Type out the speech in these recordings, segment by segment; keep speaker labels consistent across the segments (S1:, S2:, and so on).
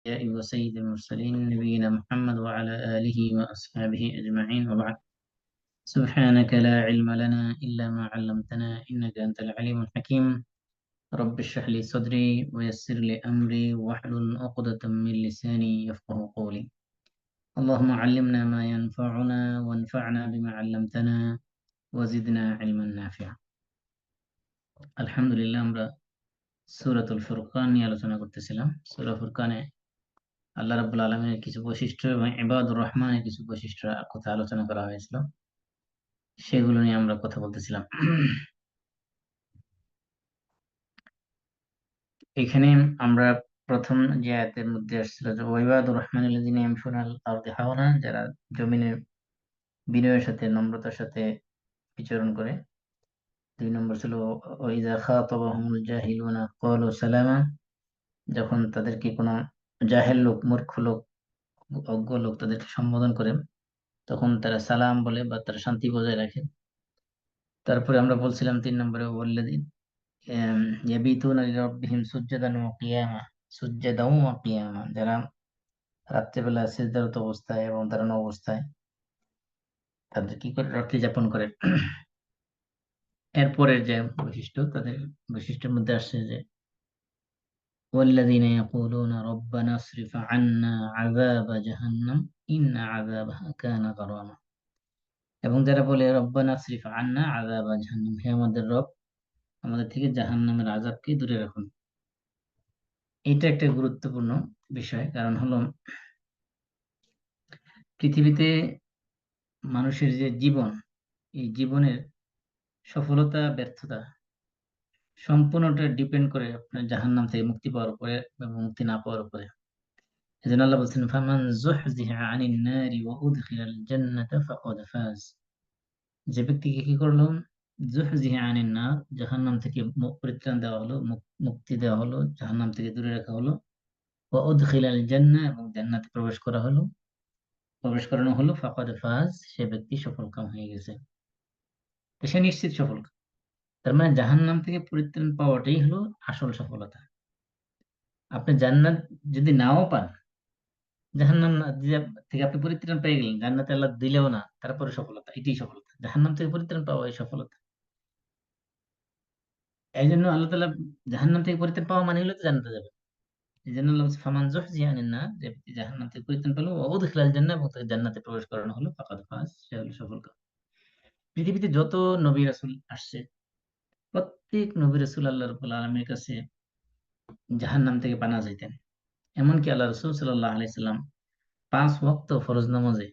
S1: وسيد المرسلين نبينا محمد وعلى آله وأصحابه أجمعين وبعد. سبحانك لا علم لنا إلا ما علمتنا إنك أنت العليم الحكيم. رب اشرح لي صدري ويسر لي أمري واحلل عقدة من لساني يفقه قولي. اللهم علمنا ما ينفعنا وانفعنا بما علمتنا وزدنا علما نافعا. আলহামদুলিল্লাহ, আমরা সূরাতুল ফুরকান নিয়ে আলোচনা করতেছিলাম। সূরা ফুরকানে আল্লাহ রাব্বুল আলামিনের কিছু বৈশিষ্ট্য এবং ইবাদুর রহমানের কিছু বৈশিষ্ট্য কথা আলোচনা করা হয়েছিল, সেগুলো নিয়ে আমরা কথা বলতেছিলাম। এখানে আমরা প্রথম যে আয়াতের মধ্যে আসছিল যে ওয়াইবাদুর রহমানিল্লাযিনা ইয়ামশুনা আল আরদি হাওনা, যারা জমিনের বিনয়ের সাথে নম্রতার সাথে বিচরণ করে। 2 নম্বর ছিল ওয়াইযা খাতাবাহুমুল জাহিলুনা ক্বালু সালামা, যখন তাদেরকে কোনো জাহেল লোক, মূর্খ লোক, অজ্ঞ লোক তাদেরকে সম্বোধন করে তখন তারা সালাম বলে বা তারা শান্তি বজায় রাখে। তারপরে আমরা বলছিলাম 3 নম্বরে ওয়াল্লাযিন ইয়াবিতুনা লিরাব্বিহিম সুজদান ওয়া কিয়ামা, সুজদাও ওয়া কিয়ামা, যারা রাত্রেবেলা সিজদারত অবস্থায় এবং দাঁড়ানো অবস্থায় তাদের কি করে রাত্রি যাপন করে। এরপরের যে বৈশিষ্ট্য, তাদের বৈশিষ্ট্যের মধ্যে আসছে যে ওয়াল্লাযিনা ইয়াকুলুনা রব্বানা আসরিফ আন্না আযাবা জাহান্নাম ইন্না আযাবাহা কানা গারামা, এবং যারা বলে রব্বানা আসরিফ আন্না আযাবা জাহান্নাম, হে আমাদের রব, আমাদের থেকে জাহান্নামের আযাবকে দূরে রাখুন। এটা একটা গুরুত্বপূর্ণ বিষয়, কারণ হলো পৃথিবীতে মানুষের যে জীবন, এই জীবনের সফলতা ব্যর্থতা সম্পূর্ণটা ডিপেন্ড করে আপনার জাহান্নাম থেকে মুক্তি পাওয়ার উপরে এবং মুক্তি না পাওয়ার উপরে। এজন্য আল্লাহ বলছেন ফামান যুহযিহা আনিন নারি ওয়া উদখিলাল জান্নাতা ফাকাদ ফাজ, যে ব্যক্তিকে কি করলো, যুহযিহা আনিন নার, জাহান্নাম থেকে পরিত্রাণ দেওয়া হলো, মুক্তি দেওয়া হলো, জাহান্নাম থেকে দূরে রাখা হলো, ওয়া উদখিলাল জান্নাহ, এবং জান্নাতে প্রবেশ করানো হলো, ফাকাদ ফাজ, সে ব্যক্তি সফলকাম হয়ে গেছে। তো সে নিশ্চিত সফল। তার মানে জাহান্নাম থেকে পরিত্রাণ পাওয়াটাই হলো আসল সফলতা। আপনি জান্নাত যদি নাও পান, জাহান্নাম থেকে আপনি পরিত্রাণ পেয়ে গেলেন, জান্নাতে আল্লাহ দিলেও না, তারপরে সফলতা, এটাই সফলতা। জাহান্নাম থেকে পরিত্রাণ পাওয়া এই সফলতা। এই জন্য আল্লাহ তাআলা জাহান্নাম থেকে পরিত্রাণ পাওয়া মানে হলো তো জান্নাতে যাবে। এই জন্য আল্লাহ বলছে, ফামান যুহজিহা আনিন নার, যে ব্যক্তি জাহান্নাম থেকে পরিত্রাণ পেল, ওয়া উদখিলাল জান্নাহ, এবং তাকে জান্নাতে প্রবেশ করানো হলো, ফাকাদ ফাজ, সে হলো সফল। পৃথিবীতে যত নবী রাসূল আসছে, প্রত্যেক নবী রাসূল আল্লাহ রাব্বুল আলামিনের কাছে জাহান্নাম থেকে পানাহ চাইতেন। এমনকি আল্লাহ রাসূল সাল্লাল্লাহু আলাইহি সাল্লাম 5 ওয়াক্ত ফরজ নামাজে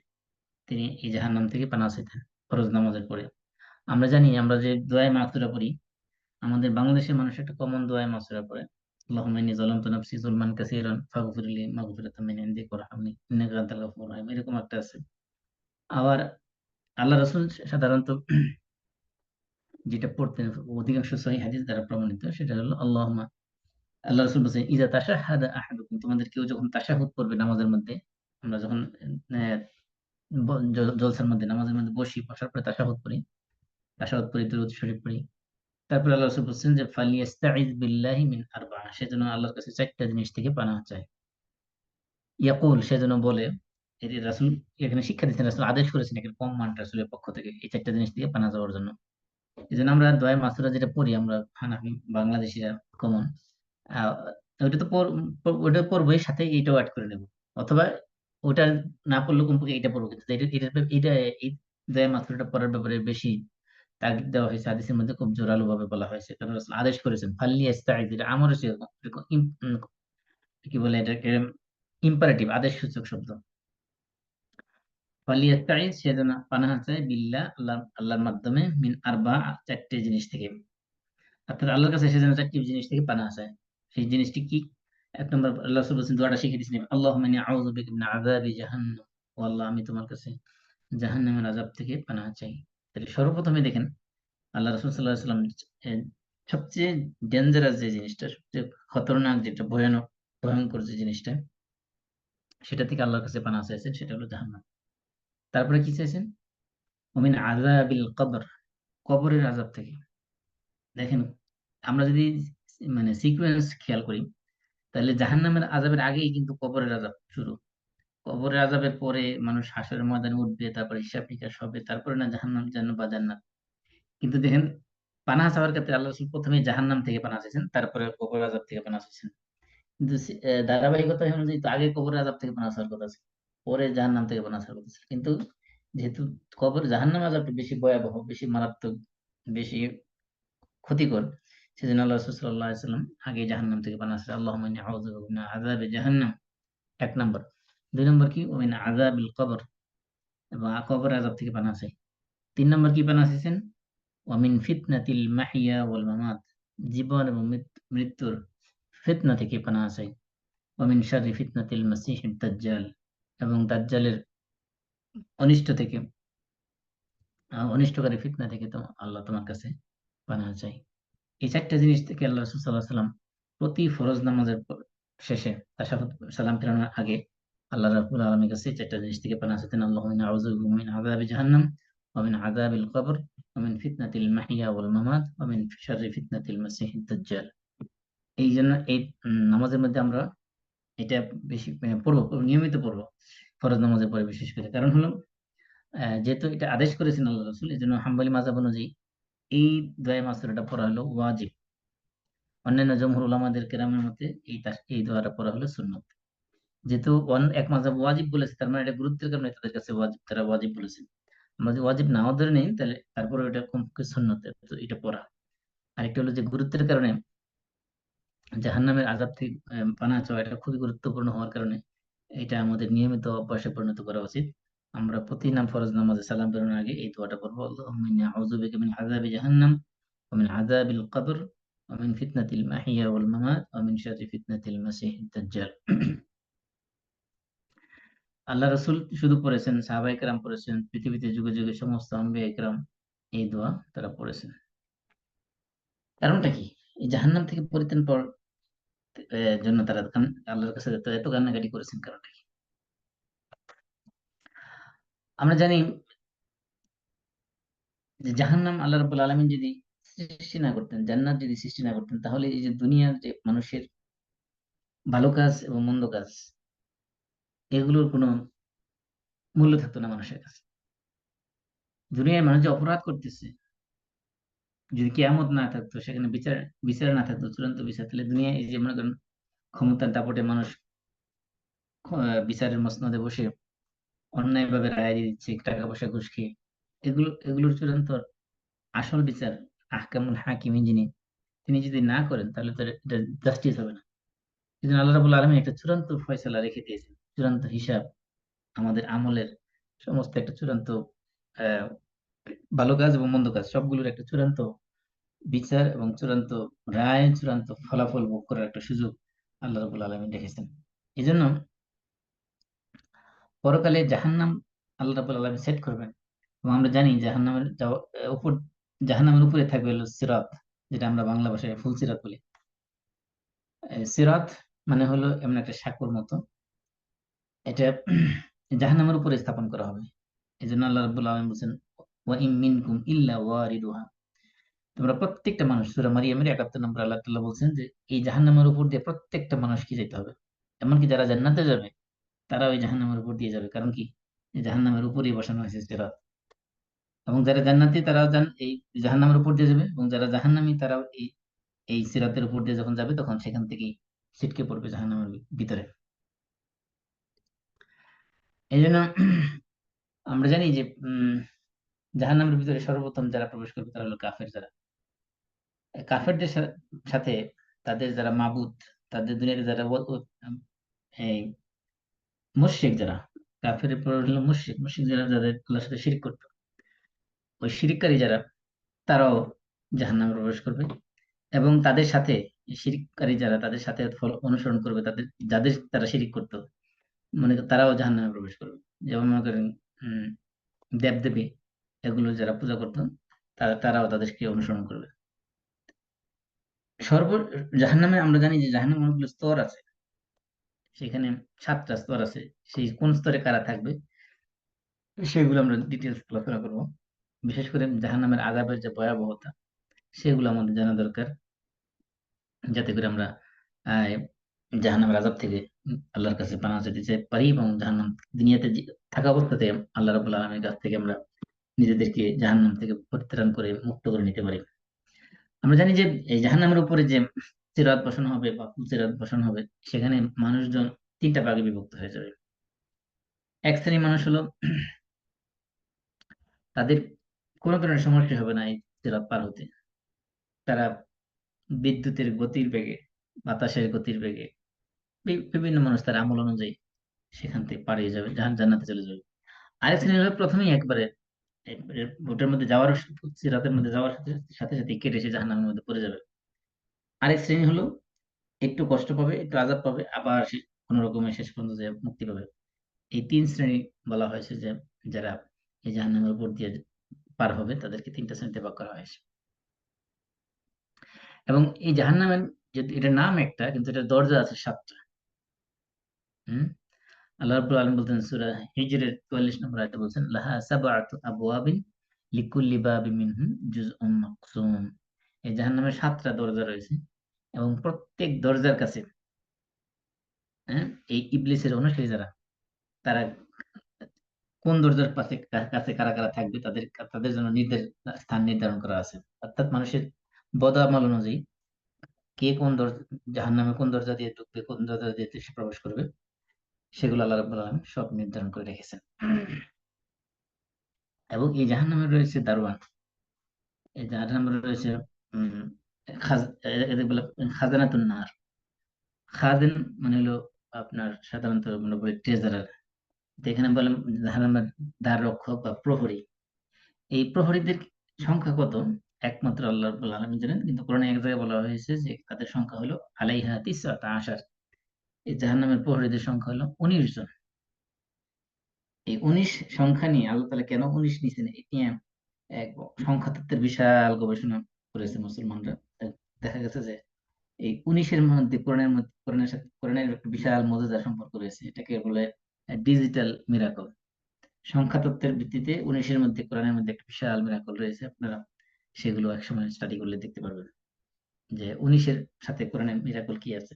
S1: তিনি এই জাহান্নাম থেকে পানাহ চাইতেন, ফরজ নামাজের পরে। আমরা জানি, আমরা যে দোয়ায়ে মাগফিরাত পড়ি, আমাদের বাংলাদেশের মানুষ একটা কমন দোয়ায়ে মাগফিরাত পড়ে, আল্লাহুম্মা ইন্নী যালামতু নাফসি যুলমান কাসীরান ফাগফিরলি মাগফিরাতাম মিন ইনদিক ওয়ারহামনি ইন্নাকা আনতাল গফুরুর রাহিম, এরকম একটা আছে। আবার আল্লাহ রাসূল সাধারণত যেটা পড়তেন, অধিকাংশ সহিহ হাদিস দ্বারা প্রমাণিত, সেটা হলো আল্লাহুম্মা, আল্লাহ রাসূল বলেছেন ইযা তাশাহাদা আহাদুকুম, তোমাদের কেউ যখন তাশাহুদ পড়বে নামাজের মধ্যে, আমরা যখন জলসার মধ্যে নামাজের মধ্যে বসি, বসার পরে তাশাহুদ পড়ি, তাশাহুদ পড়ি, দুরূদ শরীফ পড়ি। তারপরে আল্লাহ রাসূল বলছেন যে ফালিয়াস্তাইয বিল্লাহি মিন আরবা'a, সেজন্য আল্লাহর কাছে 4টা জিনিস থেকে পানাহ চায়। ইয়াকুল, সেজন্য বলে, এই যে রাসূল এখানে শিক্ষা দিচ্ছেন, রাসূল আদেশ করেছেন, এখানে কমান্ড রাসূলের পক্ষ থেকে এই 4টা জিনিস থেকে পানাহ যাওয়ার জন্য। এজন্য আমরা দোয়া মাসুরা যেটা পড়ি, আমরা হানাফি বাংলাদেশিরা কমন, আহ ওইটা তো ওটা পড়বোই, সাথে এইটাও অ্যাড করে নেব, অথবা ওটা না পড়লেও কমপক্ষে এটা পড়বো। কিন্তু এটা এই দোয়া মাসুরাটা পড়ার ব্যাপারে বেশি তাগিদ দেওয়া হয়েছে, হাদিসের মধ্যে খুব জোরালো ভাবে বলা হয়েছে, কারণ রাসূল আদেশ করেছেন ফালিয়াস্তাইয, এটা আমরও সেরকম, এরকম কি বলে এটাকে, ইম্পারেটিভ, আদেশ সূচক শব্দ। ফালিয়াস্তাইয, সেজন্য পানাহ চায়, বিল্লাহ, আল্লাহর মাধ্যমে, মিন আরবা, 4টে জিনিস থেকে, অর্থাৎ আল্লাহর কাছে সেজন্য 4টি জিনিস থেকে পানাহ চায়। সেই জিনিসটি কি? 1 নম্বর, আল্লাহ রাসূল বলেছেন, দোয়াটা শিখিয়ে দিয়েছেন, আল্লাহুম্মা ইন্নী আউযু বিকা মিন আযাবি জাহান্নাম, ও আল্লাহ, আমি তোমার কাছে জাহান্নামের আযাব থেকে পানাহ চাই। তাহলে সর্বপ্রথমে দেখেন, আল্লাহ রাসূল সাল্লাল্লাহু আলাইহি ওয়াসাল্লাম সবচেয়ে ডেঞ্জারাস যে জিনিসটা, সবচেয়ে খতরনাক যেটা, ভয়ঙ্কর যে জিনিসটা, সেটা থেকে আল্লাহর কাছে পানাহ চাইছেন, সেটা হলো জাহান্নাম। তারপরে কি চাইছেন? ওমিন আযাবিল কবর, কবরের আযাব থেকে। দেখেন, আমরা যদি মানে সিকোয়েন্স খেয়াল করি, তাহলে জাহান্নামের আযাবের আগেই কিন্তু কবরের আযাব শুরু। কবরের আযাবের পরে মানুষ হাসরের ময়দানে উঠবে, তারপরে হিসাব নিকাশ হবে, তারপরে না জাহান্নাম যেন বা জান্নাত। কিন্তু দেখেন, পানাহ চাওয়ার ক্ষেত্রে আল্লাহ রাসূল প্রথমে জাহান্নাম থেকে পানাহ চাইছেন, তারপরে কবরের আযাব থেকে পানাহ চাইছেন। কিন্তু ধারাবাহিকতা অনুযায়ী তো আগে কবরের আযাব থেকে পানাহ চাওয়ার কথা ছিল, পরে জাহান্নাম থেকে পানাহ চাওয়ার কথা ছিল। কিন্তু যেহেতু কবর জাহান্নাম আযাবটা বেশি ভয়াবহ, বেশি মারাত্মক, বেশি ক্ষতিকর, সেজন্য আল্লাহ রাসূল সাল্লাল্লাহু আলাইহি ওয়াসাল্লাম আগে জাহান্নাম থেকে পানাহ চাইছেন। আল্লাহুম্মা ইন্নী আউযু বিকা মিন আযাবি জাহান্নাম, এক নম্বর। দুই নম্বর কি, ওমিন আযাবিল কবর, এবং কবরের আযাব থেকে পানাহ চাই। তিন নম্বর কি পানাহ চাইছেন, ওয়ামিন ফিতনাতিল মাহিয়া ওয়াল মামাত, জীবন এবং মৃত্যুর ফিতনা থেকে পানাহ চাই। ওয়ামিন শাররি ফিতনাতিল মাসিহিদ দাজ্জাল, এবং দাজ্জালের অনিষ্ট থেকে, অনিষ্টকারী ফিতনা থেকে তো আল্লাহ তোমার কাছে পানাহ চাই। এই চারটা জিনিস থেকে আল্লাহ রাসূল সাল্লাল্লাহু আলাইহি ওয়াসাল্লাম প্রতি ফরজ নামাজের শেষে তাশাহুদ সালাম ফেরানোর আগে আল্লাহ রাব্বুল আলামিনের কাছে এই চারটা জিনিস থেকে পানাহ চাইতেন। আল্লাহুম্মা ইন্নী আউযু বিকা মিন আযাবি জাহান্নাম, ওয়া মিন আযাবিল কবর, ওয়া মিন ফিতনাতিল মাহিয়া ওয়াল মামাত, ওয়া মিন শাররি ফিতনাতিল মাসিহিদ দাজ্জাল। এই জন্য এই নামাজের মধ্যে আমরা এটা বেশি পড়বো, নিয়মিত পড়বো ফরজ নামাজের পরে বিশেষ করে। কারণ হলো যেহেতু এটা আদেশ করেছেন আল্লাহ রাসূল, এই জন্য হাম্বলী মাযহাব অনুযায়ী এই দোয়া মাসুরাটা পড়া হলো ওয়াজিব। অন্যান্য জমহুর উলামাদের কেরামের মতে এই দোয়াটা পড়া হলো সুন্নত। যেহেতু এক মাযহাব ওয়াজিব বলেছে, তার মানে এটা গুরুত্বের কারণে তাদের কাছে ওয়াজিব, তারা ওয়াজিব বলেছেন। আমরা যদি ওয়াজিব নাও ধরে নেই, তাহলে তারপরে এটা কমপক্ষে সুন্নত, তো এটা পড়া। আরেকটা হলো যে গুরুত্বের কারণে জাহান্নামের আযাব থেকে পানাহ চাওয়া, এটা খুবই গুরুত্বপূর্ণ হওয়ার কারণে এটা আমাদের নিয়মিত অভ্যাসে পরিণত করা উচিত। আমরা প্রতি ফরজ নামাজে সালাম ফেরানোর আগে এই দোয়াটা পড়বো, আল্লাহুম্মা ইন্নী আউযু বিকা মিন আযাবি জাহান্নাম, ওয়া মিন আযাবিল কবর, ওয়া মিন ফিতনাতিল মাহিয়া ওয়াল মামাত, ওয়া মিন শাররি ফিতনাতিল মাসিহিদ দাজ্জাল। আল্লাহ রাসূল শুধু পড়েছেন, সাহাবায়ে কেরাম পড়েছেন, পৃথিবীতে যুগে যুগে সমস্ত আম্বিয়া কেরাম এই দোয়া তারা পড়েছেন। কারণটা কি? এই জাহান্নাম থেকে পরিত্রাণ পাওয়ার জন্য তারা আল্লাহর কাছে এত এত কান্নাকাটি করেছেন, কারণটা কি? আমরা জানি যে জাহান্নাম আল্লাহ রাব্বুল আলামিন যদি সৃষ্টি না করতেন, জান্নাত যদি সৃষ্টি না করতেন, তাহলে এই যে দুনিয়ার যে মানুষের ভালো কাজ এবং মন্দ কাজ, এগুলোর কোনো মূল্য থাকতো না মানুষের কাছে। দুনিয়ার মানুষ যে অপরাধ করতেছে, যদি কিয়ামত না থাকতো, সেখানে বিচার বিচার না থাকতো, চূড়ান্ত বিচার, তাহলে দুনিয়ায় এই যে মনে করেন ক্ষমতার দাপটে মানুষ বিচারের মসনদে বসে অন্যায়ভাবে রায় দিয়ে দিচ্ছে, টাকা পয়সা ঘুষ খেয়ে, এগুলোর চূড়ান্ত আসল বিচার আহকামুল হাকিমিন যিনি, তিনি যদি না করেন, তাহলে তো এটা জাস্টিস হবে না। এই জন্য আল্লাহ রাব্বুল আলামিন একটা চূড়ান্ত ফয়সালা রেখে দিয়েছেন, চূড়ান্ত হিসাব, আমাদের আমলের সমস্ত একটা চূড়ান্ত আহ ভালো কাজ এবং মন্দ কাজ সবগুলোর একটা চূড়ান্ত বিচার এবং চূড়ান্ত রায়, চূড়ান্ত ফলাফল ভোগ করার একটা সুযোগ আল্লাহ রাব্বুল আলামিন রেখেছেন। এই জন্য পরকালে জাহান্নাম আল্লাহ রাব্বুল আলামিন সেট করবেন, এবং আমরা জানি উপর জাহান্নামের উপরে থাকবে হলো সিরাত, যেটা আমরা বাংলা ভাষায় ফুল সিরাত বলি। সিরাত মানে হলো এমন একটা সাঁকোর মতো, এটা জাহান্নামের উপরে স্থাপন করা হবে। এই জন্য আল্লাহ রাব্বুল আলামিন বলছেন, ওয়া ইম মিনকুম ইল্লা ওয়ারিদুহা, তোমরা প্রত্যেকটা মানুষ, সূরা মারিয়ামের ৭১ নম্বর আল্লাহ তাআলা বলছেন যে এই জাহান্নামের উপর দিয়ে প্রত্যেকটা মানুষকে যেতে হবে। এমনকি যারা জান্নাতে যাবে, তারা ওই জাহান্নামের উপর দিয়ে যাবে। কারণ কি? এই জাহান্নামের উপরেই বসানো হয়েছে সিরাত। এবং যারা জান্নাতি তারাও এই জাহান্নামের উপর দিয়ে যাবে, এবং যারা জাহান্নামী তারাও এই এই সিরাতের উপর দিয়ে যখন যাবে, তখন সেখান থেকেই ছিটকে পড়বে জাহান্নামের ভিতরে। এই জন্য আমরা জানি যে জাহান্নামের ভিতরে সর্বপ্রথম যারা প্রবেশ করবে তারা হলো কাফের। যারা কাফেরদের সাথে তাদের যারা মাবুদ, তাদের দুনিয়াতে যারা এই মুশরিক, যারা কাফের পর হলো মুশরিক, মুশরিক যারা যাদের আল্লাহর সাথে শিরক করতো, ওই শিরিককারী যারা, তারাও জাহান্নামে প্রবেশ করবে। এবং তাদের সাথে শিরিককারী যারা, তাদের সাথে অনুসরণ করবে, তাদের যাদের তারা শিরিক করতো, তারাও জাহান্নামে প্রবেশ করবে। যেমন মনে করেন উম দেবদেবী এগুলো যারা পূজা করতো, তারাও তাদেরকে অনুসরণ করবে। সর্ব জাহান্নামে আমরা জানি যে জাহান্নামে অনেকগুলো স্তর আছে, সেখানে 7টা স্তর আছে। সেই কোন স্তরে কারা থাকবে সেগুলো আমরা ডিটেলস আলোচনা করবো। বিশেষ করে জাহান্নামের আযাবের যে ভয়াবহতা, সেগুলো আমাদের জানা দরকার, যাতে করে আমরা আহ জাহান্নামের আযাব থেকে আল্লাহর কাছে পানাহ চাইতে পারি, এবং জাহান্নাম দুনিয়াতে থাকা অবস্থাতে আল্লাহ রাব্বুল আলামিনের কাছ থেকে আমরা নিজেদেরকে জাহান্নাম থেকে পরিত্রাণ করে মুক্ত করে নিতে পারি। আমরা জানি যে এই জাহান্নামের উপরে যে সিরাত বসানো হবে বা ফুলসিরাত বসানো হবে, সেখানে মানুষজন তিনটা ভাগে বিভক্ত হয়ে যাবে। এক শ্রেণীর মানুষ হলো তাদের কোনো ধরনের সমস্যা হবে না এই সিরাত পার হতে। তারা বিদ্যুতের গতির বেগে, বাতাসের গতির বেগে, বিভিন্ন মানুষ তার আমল অনুযায়ী সেখান থেকে পালিয়ে যাবে, জান্নাতে চলে যাবে। আরেক শ্রেণী হলো প্রথমেই একবারে ভোটের মধ্যে যাওয়ার, সিরাতের মধ্যে যাওয়ার সাথে সাথে সাথে কেটে সে জাহান্নামের মধ্যে পড়ে যাবে। আরেক শ্রেণী হলো একটু কষ্ট পাবে, একটু আযাব পাবে, আবার সে কোন রকমের শেষ পর্যন্ত যে মুক্তি পাবে। এই তিন শ্রেণী বলা হয়েছে যে যারা এই জাহান্নামের উপর দিয়ে পার হবে তাদেরকে তিনটা শ্রেণীতে ভাগ করা হয়েছে। এবং এই জাহান্নামের যে এটা নাম একটা, কিন্তু এটা দরজা আছে সাতটা। হম আল্লাহ রাব্বুল আলামিন বলতেন সূরা হিজরের ৪৪ নম্বর আয়াতে বলছেন, লাহা সাবআতু আবওয়াবিন লিকুল্লি বাবিন মিনহুম জুজউম মাকসুম। এই জাহান্নামের সাতটা দরজা রয়েছে, এবং প্রত্যেক দরজার কাছে, হ্যাঁ, এই ইবলিসের অনুসারী যারা, তারা কোন দরজার পাশে কাছে কারা কারা থাকবে তাদের তাদের জন্য স্থান নির্ধারণ করা আছে। অর্থাৎ মানুষের বদআমল অনুযায়ী কে কোন দরজা, জাহান্নামে কোন দরজা দিয়ে ঢুকবে, কোন দরজা দিয়ে সে প্রবেশ করবে, সেগুলো আল্লাহ রাব্বুল আলামিন সব নির্ধারণ করে রেখেছেন। এবং এই জাহান্নামে রয়েছে দারওয়ান, এই জাহান্নামে রয়েছে উম এদের বলে খাজানাতুন নার। খাদেন মানে হলো আপনার সাধারণত আমরা বলি ট্রেজারার, এখানে বলেন জাহান্নামের দ্বার রক্ষক বা প্রহরী। এই প্রহরীদের সংখ্যা কত একমাত্র আল্লাহ রাব্বুল আলামিন জানেন, কিন্তু কোরআনে এক জায়গায় বলা হয়েছে যে তাদের সংখ্যা হলো আলাইহা তিসআতা আশার। এই জাহান্নামের প্রহরীদের সংখ্যা হলো 19 জন। এই 19 সংখ্যা নিয়ে আল্লাহ তাআলা কেন 19 নিছেন, এটি নিয়ে এক সংখ্যা তত্ত্বের বিশাল গবেষণা করেছে মুসলমানরা। দেখা গেছে যে এই 19-এর মধ্যে কোরআনের সাথে কোরআনের একটা বিশাল মজাদার সম্পর্ক রয়েছে, এটাকে বলে ডিজিটাল মিরাকল। সংখ্যা তত্ত্বের ভিত্তিতে 19-এর মধ্যে কোরআনের মধ্যে একটা বিশাল মিরাকল রয়েছে। আপনারা সেগুলো একসময় স্টাডি করলে দেখতে পারবেন যে 19-এর সাথে কোরআনের মিরাকল কি আছে।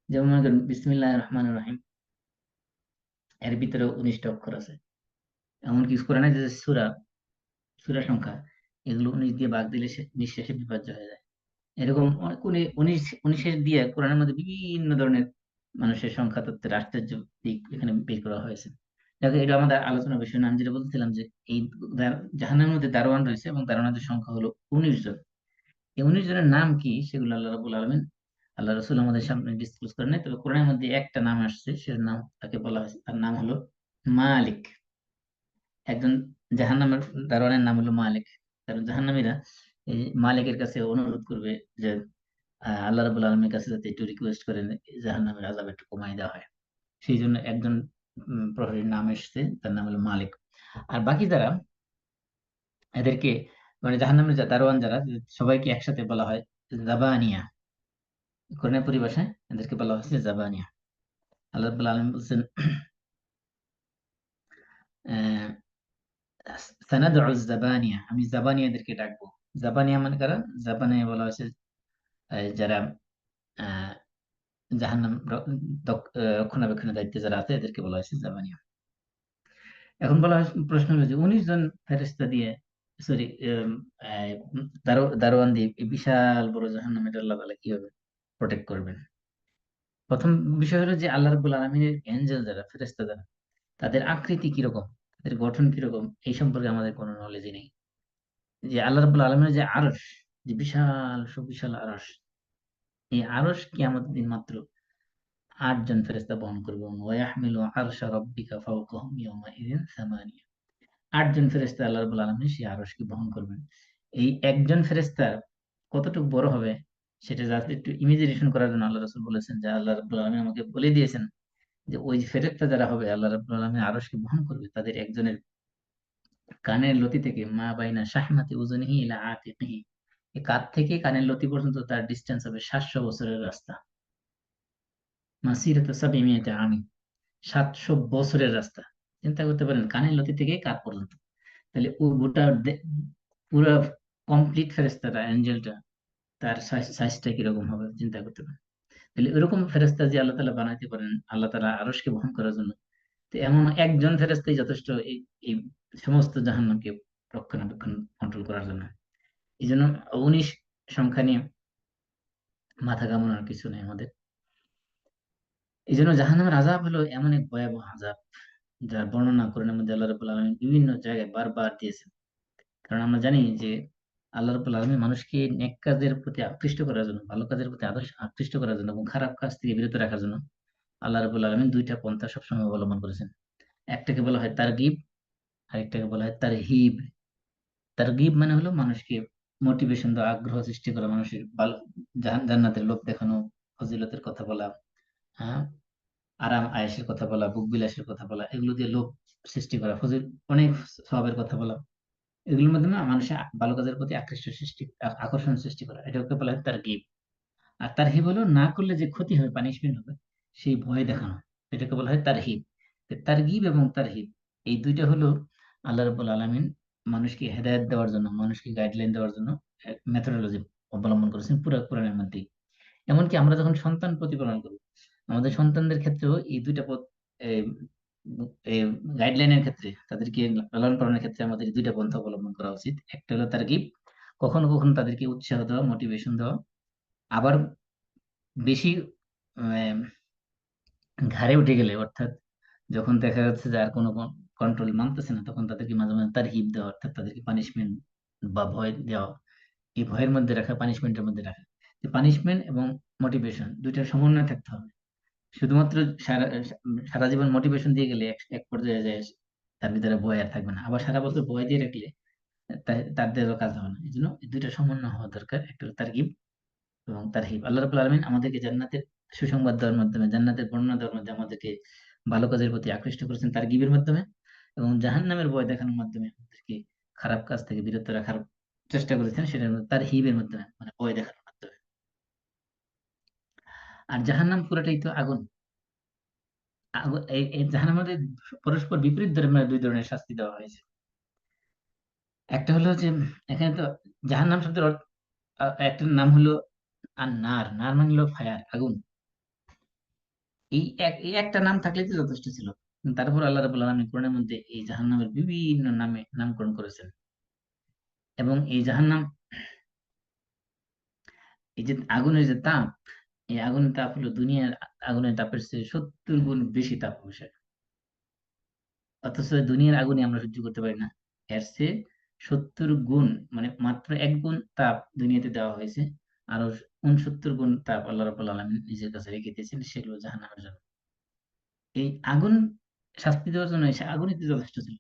S1: যেমন মনে করেন বিসমিল্লাহির রহমানির রহিম, এর ভিতরে 19টা অক্ষর আছে। এমনকি কোরআনের যে সূরা, সূরা সংখ্যা, এগুলো 19 দিয়ে ভাগ দিলে সে নিঃশেষে বিভাজ্য হয়ে যায়। এরকম অনেক 19 দিয়ে কোরআনের মধ্যে বিভিন্ন ধরনের মানুষের সংখ্যা তত্ত্বের আশ্চর্য দিক এখানে বের করা হয়েছে। দেখো, এটা আমাদের আলোচনার বিষয় না। আমি যেটা বলছিলাম যে এই জাহান্নামের মধ্যে দারোয়ান রয়েছে, এবং দারোয়ানদের সংখ্যা হলো 19 জন। এই 19 জনের নাম কি সেগুলো আল্লাহ রাব্বুল আলামিন, আল্লাহ রাসূল আমাদের সামনে ডিসক্লোজ করেন নাই, তবে কোরআনের মধ্যে একটা নাম আসছে, সে নাম তাকে বলা হয়েছে, তার নাম হলো মালিক। একজন জাহান্নামের দারোয়ানের নাম হলো মালিক। কারণ জাহান্নামীরা এই মালিকের কাছে অনুরোধ করবে যে আল্লাহ রাব্বুল আলামিনের কাছে যাতে একটু রিকোয়েস্ট করেন জাহান্নামের আযাব একটু কমায় দেওয়া হয়। সেই জন্য একজন প্রহরীর নাম এসেছে, তার নাম হলো মালিক। আর বাকি যারা, এদেরকে মানে জাহান্নামের দারোয়ান যারা, সবাইকে একসাথে বলা হয় জাবানিয়া। কোরআনের পরিভাষায় এদেরকে বলা হয়েছে জাবানিয়া। আল্লাহ রাব্বুল আলামিন বলছেন, আহ সানাদউ জাবানিয়া, আমি জাবানিয়াদেরকে ডাকবো। জাবানিয়া মানে কারা? জাবানিয়া বলা হয়েছে যারা আহ জাহান্নাম রক্ষণাবেক্ষণের দায়িত্বে যারা আছে, এদেরকে বলা হয়েছে জাবানিয়া। এখন বলা হয়, প্রশ্ন হলো যে 19 জন ফেরেশতা দিয়ে, সরি, দারোয়ান দিয়ে এই বিশাল বড় জাহান্নাম এটা আল্লাহ তাআলা কিভাবে প্রোটেক্ট করবেন? প্রথম বিষয় হলো যে আল্লাহ রাব্বুল আলামিনের এঞ্জেল যারা, ফেরেশতা যারা, তাদের আকৃতি কিরকম, তাদের গঠন কিরকম, এই সম্পর্কে আমাদের কোনো নলেজই নেই। যে আল্লাহ রাব্বুল আলামিনের যে আরশ, যে বিশাল সুবিশাল আরশ, এই আরশ কিয়ামতের দিন মাত্র 8 জন ফেরেশতা বহন করবে। ওয়াহমিলু আরশা রাব্বিকা ফাওকাহুম ইয়াওমাইযিন সামানিয়া। 8 জন ফেরেশতা আল্লাহ রাব্বুল আলামিন সেই আরশকে বহন করবেন। এই একজন ফেরেশতা কতটুকু বড় হবে সেটা জাস্ট একটু ইমাজিনেশন করার জন্য আল্লাহ রাসূল বলেছেন যে আল্লাহ রাব্বুল আলামিন আমাকে বলে দিয়েছেন যে ওই যে ফেরেশতা যারা হবে আল্লাহ রাব্বুল আলামিন আরশকে বহন করবে, তাদের একজনের কানের লতি থেকে মা বাইনা শাহমাতি উযুনিহি ইলা আতিকিহি, এই কাঁধ থেকে কানের লতি পর্যন্ত তার ডিসটেন্স হবে 700 বছরের রাস্তা। মাসিরাতু সাবঈমিয়াতি আমিন, 700 বছরের রাস্তা। চিন্তা করতে পারেন, কানের লতি থেকে কাঁধ পর্যন্ত। তাহলে ও গোটা পুরো কমপ্লিট ফেরেশতাটা, এঞ্জেলটা, তার সাইজটা কিরকম হবে চিন্তা করতে পারেন। তাহলে এরকম ফেরেশতা যে আল্লাহ তাআলা বানাইতে পারেন আল্লাহ তাআলা আরশকে বহন করার জন্য, তো এমন একজন ফেরেশতাই যথেষ্ট এই সমস্ত জাহান্নামকে রক্ষণাবেক্ষণ কন্ট্রোল করার জন্য। এই জন্য 19 সংখ্যা নিয়ে মাথা ঘামানোর কিছু নেই আমাদের। এই জন্য জাহান্নামের আযাব হলো এমন এক ভয়াবহ আযাব, যার বর্ণনা কোরআনের মধ্যে আল্লাহ রাব্বুল আলামিন বিভিন্ন জায়গায় বারবার দিয়েছেন। কারণ আমরা জানি যে আল্লাহ রাব্বুল আলামিন মানুষকে নেক কাজের প্রতি আকৃষ্ট করার জন্য, ভালো কাজের প্রতি আদর্শ আকৃষ্ট করার জন্য এবং খারাপ কাজ থেকে বিরত রাখার জন্য আল্লাহ রাব্বুল আলামিন দুইটা পন্থা সবসময় অবলম্বন করেছেন। একটাকে বলা হয় তারগিব, আরেকটাকে বলা হয় তারহিব। তারগিব মানে হলো মানুষকে মোটিভেশন দেওয়া, আগ্রহ সৃষ্টি করা, মানুষের ভালো জান্নাতের লোভ দেখানো, ফজিলতের কথা বলা, হ্যাঁ, আরাম আয়েশের কথা বলা, বুক বিলাসের কথা বলা, এগুলো দিয়ে লোভ সৃষ্টি করা, অনেক সওয়াবের কথা বলা, এগুলোর মাধ্যমে মানুষের ভালো কাজের প্রতি আকৃষ্ট সৃষ্টি, আকর্ষণ সৃষ্টি করা, এটাকে বলা হয় তারগিব। আর তারহিব হলো না করলে যে ক্ষতি হবে, পানিশমেন্ট হবে, সেই ভয় দেখানো, এটাকে বলা হয় তারহিব। তো তারগিব এবং তারহিব এই দুইটা হলো আল্লাহ রাব্বুল আলামিন মানুষকে হেদায়েত দেওয়ার জন্য, মানুষকে গাইডলাইন দেওয়ার জন্য মেথোডোলজি অবলম্বন করেছেন পুরো কোরআনের মধ্যে। এমনকি আমরা যখন সন্তান প্রতিপালন করি, আমাদের সন্তানদের ক্ষেত্রেও এই দুইটা পথ, গাইডলাইনের ক্ষেত্রে, তাদেরকে লালন পালনের ক্ষেত্রে আমাদের এই দুইটা পন্থা অবলম্বন করা উচিত। একটা হলো তারগিব, কখনো কখনো তাদেরকে উৎসাহ দেওয়া, মোটিভেশন দেওয়া। আবার বেশি আহ, ঘাড়ে উঠে গেলে, অর্থাৎ যখন দেখা যাচ্ছে যে আর কোনো কন্ট্রোল মানতেছে না, তখন তাদেরকে মাঝে মাঝে তারহিব দেওয়া, অর্থাৎ তাদেরকে পানিশমেন্ট বা ভয় দেওয়া। এই ভয়ের মধ্যে রাখা, পানিশমেন্টের মধ্যে রাখা। পানিশমেন্ট এবং মোটিভেশন দুইটার সমন্বয় থাকতে হবে। শুধুমাত্র সারা সারা জীবন মোটিভেশন দিয়ে গেলে এক পর্যায়ে যায় তার ভিতরে ভয় আর থাকবে না। আবার সারা বছর ভয় দিয়ে রাখলে তার দেহেরও কাজ হবে না। এই জন্য এই দুইটা সমন্বয় হওয়া দরকার, একটা হলো তারগিব এবং তারহিব। আল্লাহ রাব্বুল আলামিন আমাদেরকে জান্নাতের সুসংবাদ দেওয়ার মাধ্যমে, জান্নাতের বর্ণনা দেওয়ার মাধ্যমে আমাদেরকে ভালো কাজের প্রতি আকৃষ্ট করেছেন তারগিবের মাধ্যমে, এবং জাহান্নামের ভয় দেখানোর মাধ্যমে আমাদেরকে খারাপ কাজ থেকে বিরত রাখার চেষ্টা করেছেন, সেটার মধ্যে তারহিবের মাধ্যমে, মানে ভয় দেখানোর মাধ্যমে। আর জাহান্নাম পুরোটাই তো আগুন। এই এই জাহান্নামের মধ্যে পরস্পর বিপরীত ধর্মের দুই ধরনের শাস্তি দেওয়া হয়েছে। একটা হলো যে এখানে তো জাহান্নাম শব্দের একটা নাম হলো আর নার, নার মানে হলো ফায়ার, আগুন। এই একটা নাম থাকলেই তো যথেষ্ট ছিল। তারপর আল্লাহ রাব্বুল আলামিন কোরআনের মধ্যে এই জাহান্নামের বিভিন্ন নামে নামকরণ করেছেন। এবং এই জাহান্নাম, এই যে আগুনের যে তাপ, এই আগুনের তাপ হলো দুনিয়ার আগুনের তাপের চেয়ে 70 গুণ বেশি তাপ বিশাল। অথচ দুনিয়ার আগুনে আমরা সহ্য করতে পারি না, এর চেয়ে 70 গুণ, মানে মাত্র 1 গুণ তাপ দুনিয়াতে দেওয়া হয়েছে। আরো 69 গুণ তাপ আল্লাহ রাব্বুল আলামিন নিজের কাছে রেখে দিয়েছেন, সেগুলো জাহান্নামের জন্য। এই আগুন শাস্তি দেওয়ার জন্য এসে আগুনই তো যথেষ্ট ছিল।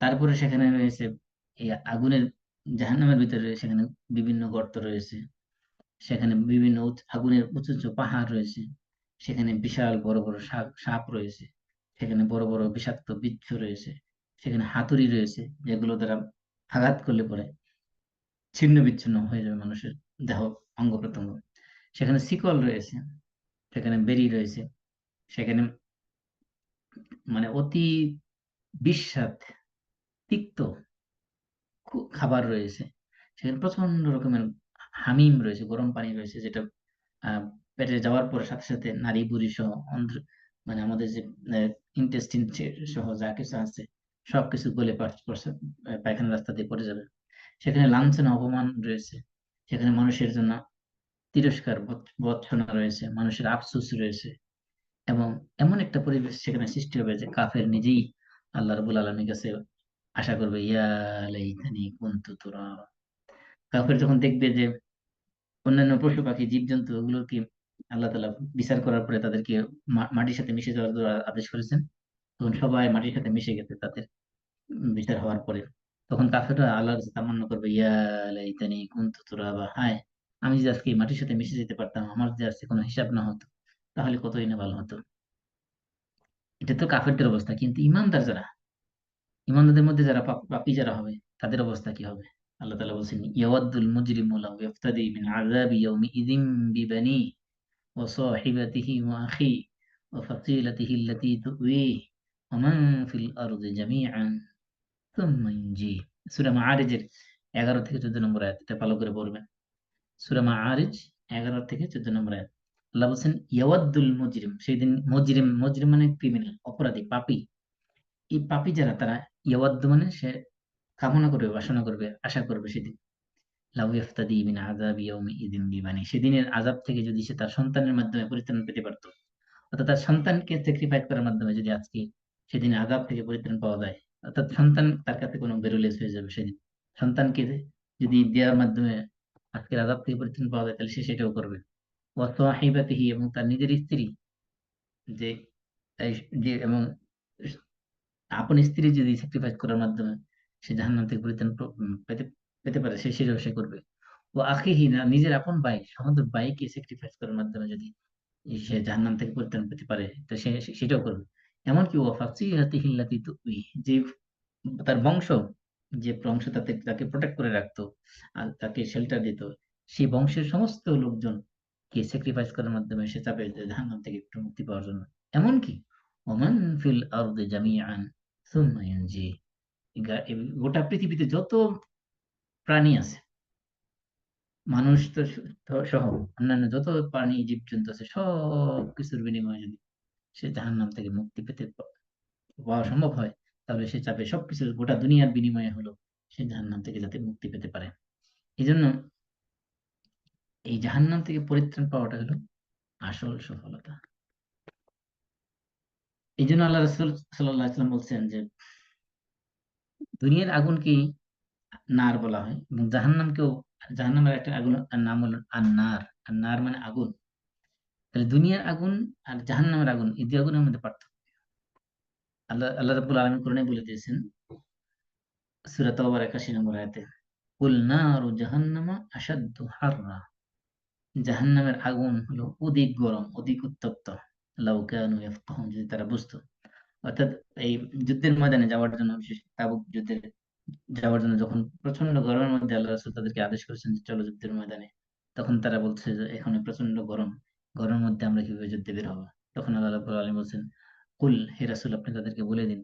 S1: তারপরে সেখানে রয়েছে এই আগুনের, জাহান্নামের ভিতরে সেখানে বিভিন্ন গর্ত রয়েছে, সেখানে বিভিন্ন আগুনের উঁচু উঁচু পাহাড় রয়েছে, সেখানে বিশাল বড় বড় সাপ সাপ রয়েছে, সেখানে বড় বড় বিষাক্ত বিচ্ছু রয়েছে, সেখানে হাতুড়ি রয়েছে, যেগুলো দ্বারা আঘাত করলে পরে ছিন্ন বিচ্ছিন্ন হয়ে যাবে মানুষের দেহ, অঙ্গ প্রত্যঙ্গ। সেখানে শিকল রয়েছে, সেখানে বেড়ি রয়েছে, সেখানে মানে অতি বিস্বাদ তিক্ত খাবার রয়েছে, সেখানে প্রচন্ড রকমের হামিম রয়েছে, গরম পানি রয়েছে, যেটা আহ পেটে যাওয়ার পরে সাথে সাথে নাড়ি বুড়ি সহ মানে আমাদের যে ইন্টেস্টিন সহ যা কিছু আছে সবকিছু গলে পায়খানা রাস্তা দিয়ে পড়ে যাবে। সেখানে লাঞ্ছনা অপমান রয়েছে, সেখানে মানুষের জন্য তিরস্কার ভর্ৎসনা রয়েছে, মানুষের আফসোস রয়েছে। এবং এমন একটা পরিবেশ সেখানে সৃষ্টি হবে যে কাফের নিজেই আল্লাহ রাব্বুল আলামিনের কাছে আশা করবে, ইয়া লাইতানি কুনতু তুরাবা। কাফের যখন দেখবে যে অন্যান্য পশু পাখি জীবজন্তু ওগুলোকে আল্লাহ তাআলা বিচার করার পরে তাদেরকে মাটির সাথে মিশে যাওয়ার জন্য আদেশ করেছেন, তখন সবাই মাটির সাথে মিশে গেছে তাদের বিচার হওয়ার পরে। তখন কাফেররা আল্লাহর কাছে তামান্না করবে, ইয়া লাইতানি কুনতু তুরাবা, হায় আমি যদি আজকে এই মাটির সাথে মিশে যেতে পারতাম, আমার যদি আজকে কোনো হিসাব না হতো, তাহলে কতই না ভালো হতো। এটা তো কাফেরদের অবস্থা। কিন্তু ইমানদার যারা, ইমানদারদের মধ্যে যারা পাপী যারা হবে, তাদের অবস্থা কি হবে? আল্লাহ তাআলা বলছেন, ইয়াওয়াদ্দুল মুজরিমু লাউ ইয়াফতাদি মিন আযাবি ইয়াউমিইযিন বিবানিহি ওয়া সাহিবাতিহি ওয়া আখিহি ওয়া ফাসিলাতিহি আল্লাতী তুওয়িহি ওয়া মান ফিল আরদি জামিআন সুম্মা ইনজিহি। সূরা মাআরিজের 11 থেকে 14 নম্বর আয়াত, এটা ভালো করে পড়বেন। সূরা মাআরিজ 11 থেকে 14 নম্বর আয়াত। আল্লাহ বলছেন ইয়াওয়াদ্দুল মুজরিম, সেই দিন মুজরিম, মুজরিম মানে ক্রিমিনাল, অপরাধী, পাপী। এই পাপী যারা, তারা ইয়াওয়াদ্দু মানে সে কামনা করবে, বাসনা করবে, আশা করবে সেদিন, লাউ ইফতাদি মিন আযাবি ইয়াউমিইযিন বিবানি, সেদিনের আযাব থেকে যদি সে তার সন্তানের মাধ্যমে পরিত্রাণ পেতে পারত, অর্থাৎ তার সন্তানকে স্যাক্রিফাইস করার মাধ্যমে যদি আজকে সেদিন আযাব থেকে পরিত্রাণ পাওয়া যায়, অর্থাৎ সন্তান তার কাছে কোনো বেরোলেস হয়ে যাবে সেদিন, সন্তানকে যদি দেওয়ার মাধ্যমে আজকের আযাব থেকে পরিত্রাণ পাওয়া যায়, তাহলে সে সেটাও করবে। ওয়া সাহিবাতিহি, এবং তার নিজের স্ত্রী, যে যে এবং আপন স্ত্রী যদি স্যাক্রিফাইস করার মাধ্যমে সে জাহান্নাম থেকে পরিত্রাণ পেতে পেতে পারে, সে সেটাও সে করবে। ও আখিহি, না নিজের আপন ভাই, সহোদর ভাইকে স্যাক্রিফাইস করার মাধ্যমে যদি সে জাহান্নাম থেকে পরিত্রাণ পেতে পারে, তো সেটাও করবে। এমনকি ও ফাসিলাতিহি আল্লাতী তুই, যে তার বংশ, যে বংশ তাতে তাকে প্রোটেক্ট করে রাখতো আর তাকে শেল্টার দিত, সেই বংশের সমস্ত লোকজন কে স্যাক্রিফাইস করার মাধ্যমে সে চাবে যে জাহান্নাম থেকে একটু মুক্তি পাওয়ার জন্য। এমনকি ওমান ফিল আরদি জামিআন সুম্মা ইয়ানজি, এই গোটা পৃথিবীতে যত প্রাণী আছে, মানুষ তো সহ অন্যান্য যত প্রাণী জীবজন্তু আছে, সব কিছুর বিনিময়ে যদি সে জাহান্নাম থেকে মুক্তি পেতে পাওয়া সম্ভব হয়, তাহলে সে চাবে সবকিছু গোটা দুনিয়ার বিনিময়ে হলো সে জাহান্নাম থেকে যাতে মুক্তি পেতে পারে। এই জন্য এই জাহান্নাম থেকে পরিত্রাণ পাওয়াটা হলো আসল সফলতা। এই জন্য আল্লাহ রাসূল সাল্লাল্লাহু আলাইহি ওয়াসাল্লাম বলছেন যে দুনিয়ার আগুনকেই নার বলা হয়, এবং জাহান্নামকেও, জাহান্নামের একটা আগুন আর নাম হলো আন্নার। আন্নার মানে আগুন। তাহলে দুনিয়ার আগুন আর জাহান্নামের আগুন, এই দুই আগুনের মধ্যে পার্থক্য। আল্লাহ রাব্বুল আলামিন কোরআনে বলে দিয়েছেন সূরা তাওবার 81 নম্বর আয়াতে, কুল নারু জাহান্নামা আশাদ্দু হাররা, জাহান্নামের আগুন হলো অধিক গরম, অধিক উত্তপ্ত। লাউ কানু ইয়াফকাহুন, যদি তারা বুঝতো। অর্থাৎ এই যুদ্ধের ময়দানে যাওয়ার জন্য, বিশেষ তাবুক যুদ্ধে যাওয়ার জন্য যখন প্রচন্ড গরমের মধ্যে আল্লাহ রাসূল তাদেরকে আদেশ করেছেন যে চলো যুদ্ধের ময়দানে, তখন তারা বলছে যে এখানে প্রচন্ড গরম, গরমের মধ্যে আমরা কিভাবে যুদ্ধে বের হবো? তখন আল্লাহ রাব্বুল আলামিন বলছেন, কুল, হে রাসূল আপনি তাদেরকে বলে দিন,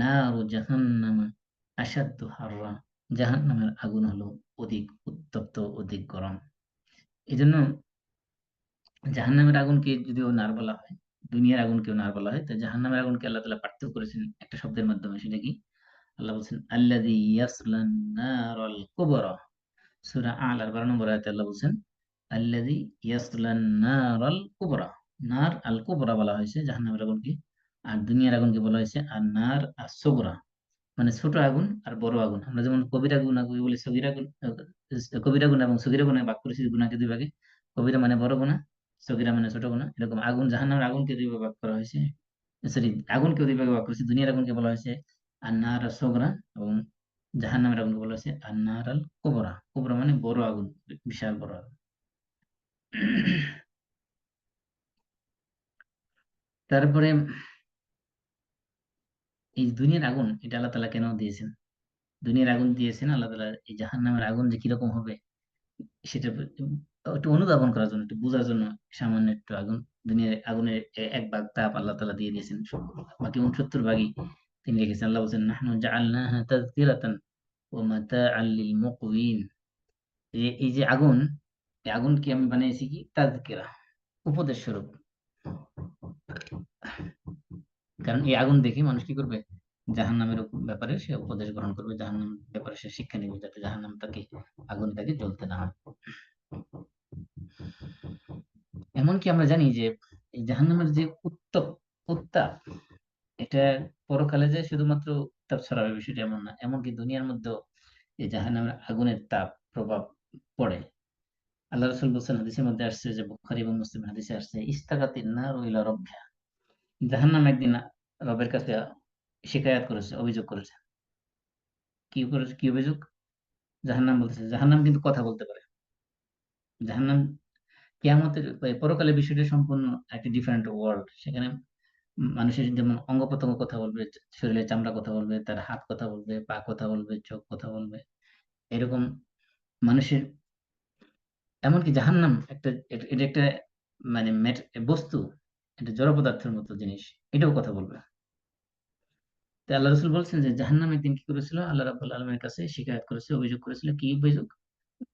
S1: নারু জাহান্নামা আশাদ্দু হাররা, জাহান্নামের আগুন হলো অধিক উত্তপ্ত, অধিক গরম। এই জন্য জাহান্নামের আগুনকে যদিও নার বলা হয়, দুনিয়ার আগুনকেও নার বলা হয়, তো জাহান্নামের আগুনকে আল্লাহ তাআলা পার্থক্য করেছেন একটা শব্দের মাধ্যমে, সেটা কি? আল্লাহ বলছেন আল্লাযী ইয়াসলান নারাল কুবরা, সূরা আলার 12 নম্বর আয়াতে আল্লাহ বলছেন আল্লাযী ইয়াসলান নারাল কুবরা। নার আল কুবরা বলা হয়েছে জাহান্নামের আগুনকে, আর দুনিয়ার আগুনকে বলা হয়েছে আর নার আস-সুগরা, মানে ছোট আগুন আর বড় আগুন। আমরা যেমন কবিরা গুনাহ বলি, সগীরা গুনাহ, কবিরা গুনাহ এবং সগীরা গুনাহ ভাগ করেছি গুনাহকে দুই ভাগে। কবিরা মানে বড় গুনাহ, সগীরা মানে ছোট গুনাহ। এরকম আগুন, জাহান্নামের আগুনকে দুই ভাগে ভাগ করা হয়েছে, সরি, আগুনকে দুই ভাগে ভাগ করেছে। দুনিয়ার আগুনকে বলা হয়েছে আন্নার সুগরা, এবং জাহান্নামের আগুনকে বলা হয়েছে আন্নার আল কুবরা। কুবরা মানে বড় আগুন, বিশাল বড় আগুন। তারপরে এই দুনিয়ার আগুন, এটা আল্লাহ তাআলা কেন দিয়েছেন? দুনিয়ার আগুন দিয়েছেন আল্লাহ তাআলা এই জাহান্নামের আগুন যে কিরকম হবে সেটা একটু অনুধাবন করার জন্য, একটু বোঝার জন্য। সামান্য একটু আগুন, দুনিয়ার আগুনের এক ভাগ তাপ আল্লাহ তাআলা দিয়ে দিয়েছেন, বাকি 69 ভাগই তিনি রেখেছেন। আল্লাহ বলছেন নাহনু জাআলনাহা তাযকিরাতান ওয়া মাতাআল লিল মুকউইন, এই যে আগুন, এই আগুনকে আমি বানিয়েছি কি তাযকিরা, উপদেশ স্বরূপ। কারণ এই আগুন দেখে মানুষ কি করবে? জাহান্নামের ব্যাপারে সে উপদেশ গ্রহণ করবে, জাহান্নাম ব্যাপারে সে শিক্ষা নেবে, যাতে জাহান্নাম তাকে, আগুন তাকে জ্বলতে না হয়। এমনকি আমরা জানি যে এই জাহান্নামের যে উত্তাপ, এটা পরকালে যে শুধুমাত্র উত্তাপ ছড়াবে বিষয়টা এমন না, এমনকি দুনিয়ার মধ্যেও এই জাহান্নামের আগুনের তাপ প্রভাব পড়ে। আল্লাহ রাসূল বলেছেন, হাদিসের মধ্যে আসছে, যে বুখারী এবং মুসলিম হাদিসে আসছে, ইস্তাগাতিন নারু ইলা রাব্বিহা, জাহান্নাম একদিন রবের কাছে শিকায়াত করেছে, অভিযোগ করেছে। কি করেছে, কি অভিযোগ? জাহান্নাম বলতেছে, জাহান্নাম কিন্তু কথা বলতে পারে। জাহান্নাম কিয়ামতের পরকালের বিষয়টা সম্পূর্ণ একটা ডিফারেন্ট ওয়ার্ল্ড। সেখানে মানুষের যেমন অঙ্গ প্রত্যঙ্গ কথা বলবে, শরীরের চামড়া কথা বলবে, তার হাত কথা বলবে, পা কথা বলবে, চোখ কথা বলবে, এরকম মানুষের। এমনকি জাহান্নাম একটা, এটা একটা মানে বস্তু, এটা জড় পদার্থের মতো জিনিস, এটাও কথা বলবে। তো আল্লাহ রসুল বলছেন যে জাহান্নাম একদিন কি করেছিল, আল্লাহ রাব্বুল আলামিনের কাছে শিকায়ত করেছে, অভিযোগ করেছিল। কি অভিযোগ?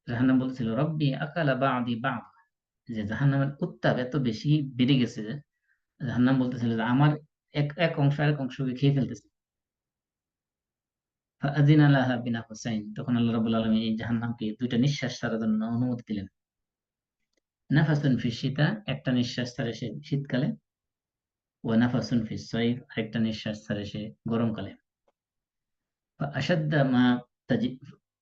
S1: জাহান্নাম বলছিল রব্বি আকালা বা'দি বা'দ, যে জাহান্নামের উত্তাপ এত বেশি বেড়ে গেছে যে জাহান্নাম বলতেছিল যে আমার এক এক অংশ আরেক অংশকে খেয়ে ফেলতেছে। ফাআযিনা লাহা বিনাফসাইন, তখন আল্লাহ রাব্বুল আলামিন এই জাহান্নামকে দুইটা নিঃশ্বাস ছাড়ার জন্য অনুমতি দিলেন। নাফাসুন ফিস শীতা, একটা নিঃশ্বাস ছাড়ে সে শীতকালে, ওয়া নাফাসুন ফিস সাইফ, আরেকটা নিঃশ্বাস ছাড়ে সে গরমকালে। ফাআশাদ্দা মা তাজি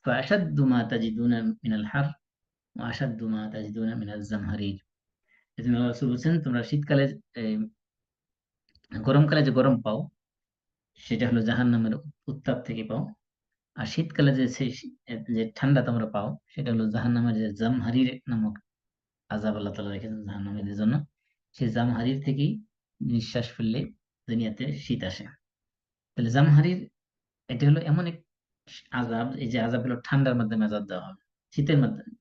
S1: ফাআশাদ্দু মা তাজিদুনা মিনাল হার ওয়া আশাদ্দু মা তাজিদুনা মিনাজ জামহারির। এজন্য আল্লাহ রাসূল বলছেন তোমরা শীতকালে এই, গরমকালে যে গরম পাও সেটা হলো জাহান্নামের উত্তাপ থেকে পাও। আর শীতকালে যে ঠান্ডা তোমরা পাও সেটা হলো জাহান্নামের যে জামহারির নামক আযাব আল্লাহ তাআলা রেখেছেন জাহান্নামীদের জন্য। সেই জামহারির থেকেই নিঃশ্বাস ফেললে দুনিয়াতে শীত আসে। তাহলে জামহারির এটা হলো এমন এক আযাব, এই যে আযাব হলো ঠান্ডার মাধ্যমে আযাব দেওয়া হবে, শীতের মাধ্যমে।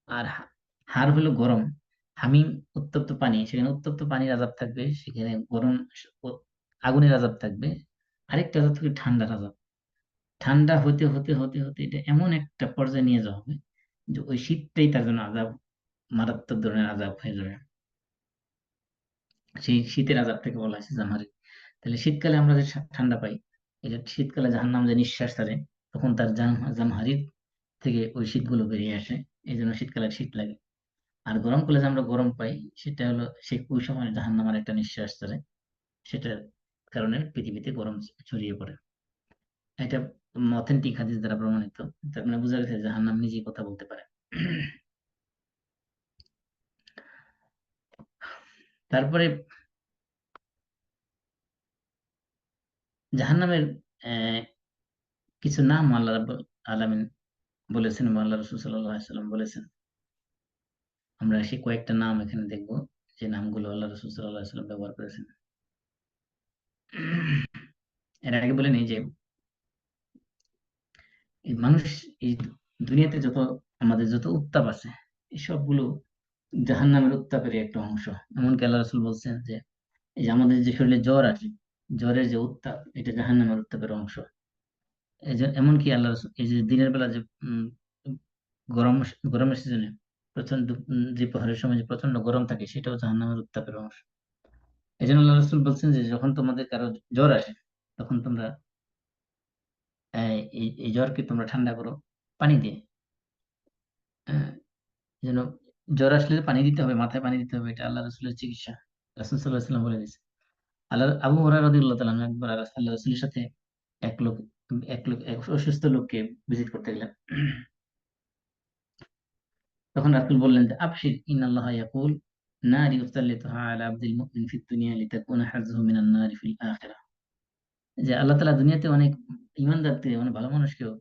S1: আর হার হলো গরম, হামিম উত্তপ্ত পানি, সেখানে উত্তপ্ত পানির আযাব থাকবে, সেখানে গরম আগুনের আযাব থাকবে। আরেকটা আযাব থাকবে ঠান্ডার আযাব। ঠান্ডা হতে হতে হতে হতে এটা এমন একটা পর্যায়ে নিয়ে যাওয়া হবে যে ওই শীতটাই তার জন্য আযাব, মারাত্মক ধরনের আযাব হয়ে যাবে। সেই শীতের আযাব থেকে বলা হয়েছে জামহারি। তাহলে শীতকালে আমরা যে ঠান্ডা পাই, এটা শীতকালে জাহান্নাম যে নিঃশ্বাস ছাড়ে তখন তার জামহারির থেকে ওই শীতগুলো বেরিয়ে আসে, এই জন্য শীতকালে শীত লাগে। আর গরমকালে যে আমরা গরম পাই সেটা হলো সেই ওই সময় জাহান্নামের একটা নিঃশ্বাস ছাড়ে, সেটার কারণে পৃথিবীতে গরম ছড়িয়ে পড়ে। এটা অথেন্টিক হাদিস দ্বারা প্রমাণিত। তার মানে বোঝা গেছে জাহান্নাম নিজেই কথা বলতে পারে। তারপরে জাহান্নামের আহ, কিছু নাম আল্লাহ রাব্বুল আলামিন বলেছেন বা আল্লাহ রাসূল সাল্লাল্লাহু আলাইহি ওয়াসাল্লাম বলেছেন। আমরা সেই কয়েকটা নাম এখানে দেখব, যে নামগুলো আল্লাহ রাসূল সাল্লাল্লাহু আলাইহি ওয়াসাল্লাম ব্যবহার করেছেন। এর আগে বলে নেই যে এই মানুষ, এই দুনিয়াতে যত আমাদের যত উত্তাপ আছে এই সবগুলো জাহান্নামের উত্তাপেরই একটা অংশ। এমনকি আল্লাহ রাসূল বলছেন যে এই যে আমাদের যে শরীরে জ্বর আসে, জ্বরের যে উত্তাপ এটা জাহান্নামের উত্তাপের অংশ। এই যে এমনকি আল্লাহ রাসূল এই যে দিনের বেলা যে গরম, গরমের সিজনে প্রচন্ড দ্বিপ্রহরের সময় যে প্রচন্ড গরম থাকে সেটাও জাহান্নামের উত্তাপের অংশ। এই জন্য আল্লাহ রাসূল বলছেন যে যখন তোমাদের কারো জ্বর আসে তখন তোমরা এই জ্বরকে তোমরা ঠান্ডা করো পানি দিয়ে। আহ, যেন জ্বর আসলে পানি দিতে হবে, মাথায় পানি দিতে হবে, এটা আল্লাহ রাসূলের চিকিৎসা। রাসূল সাল্লাল্লাহু আলাইহি ওয়াসাল্লাম বলে দিয়েছে। আল্লাহ আবু হুরায়রা রাদিয়াল্লাহু তাআলা আনহু একবার আল্লাহ রাসূলের সাথে এক লোক এক অসুস্থ লোককে ভিজিট করতে গেলেন। তখন রাসূল বললেন যে আবশির ইন্নাল্লাহা ইয়াকুল নারী ইউসাল্লিতুহা আলা আবদিল মুমিন ফিদ দুনিয়া লিতাকুনা হাযযুহু মিনান নারি ফিল আখিরাহ। যে আল্লাহ তাআলা দুনিয়াতে অনেক ঈমানদারকে, অনেক ভালো মানুষকেও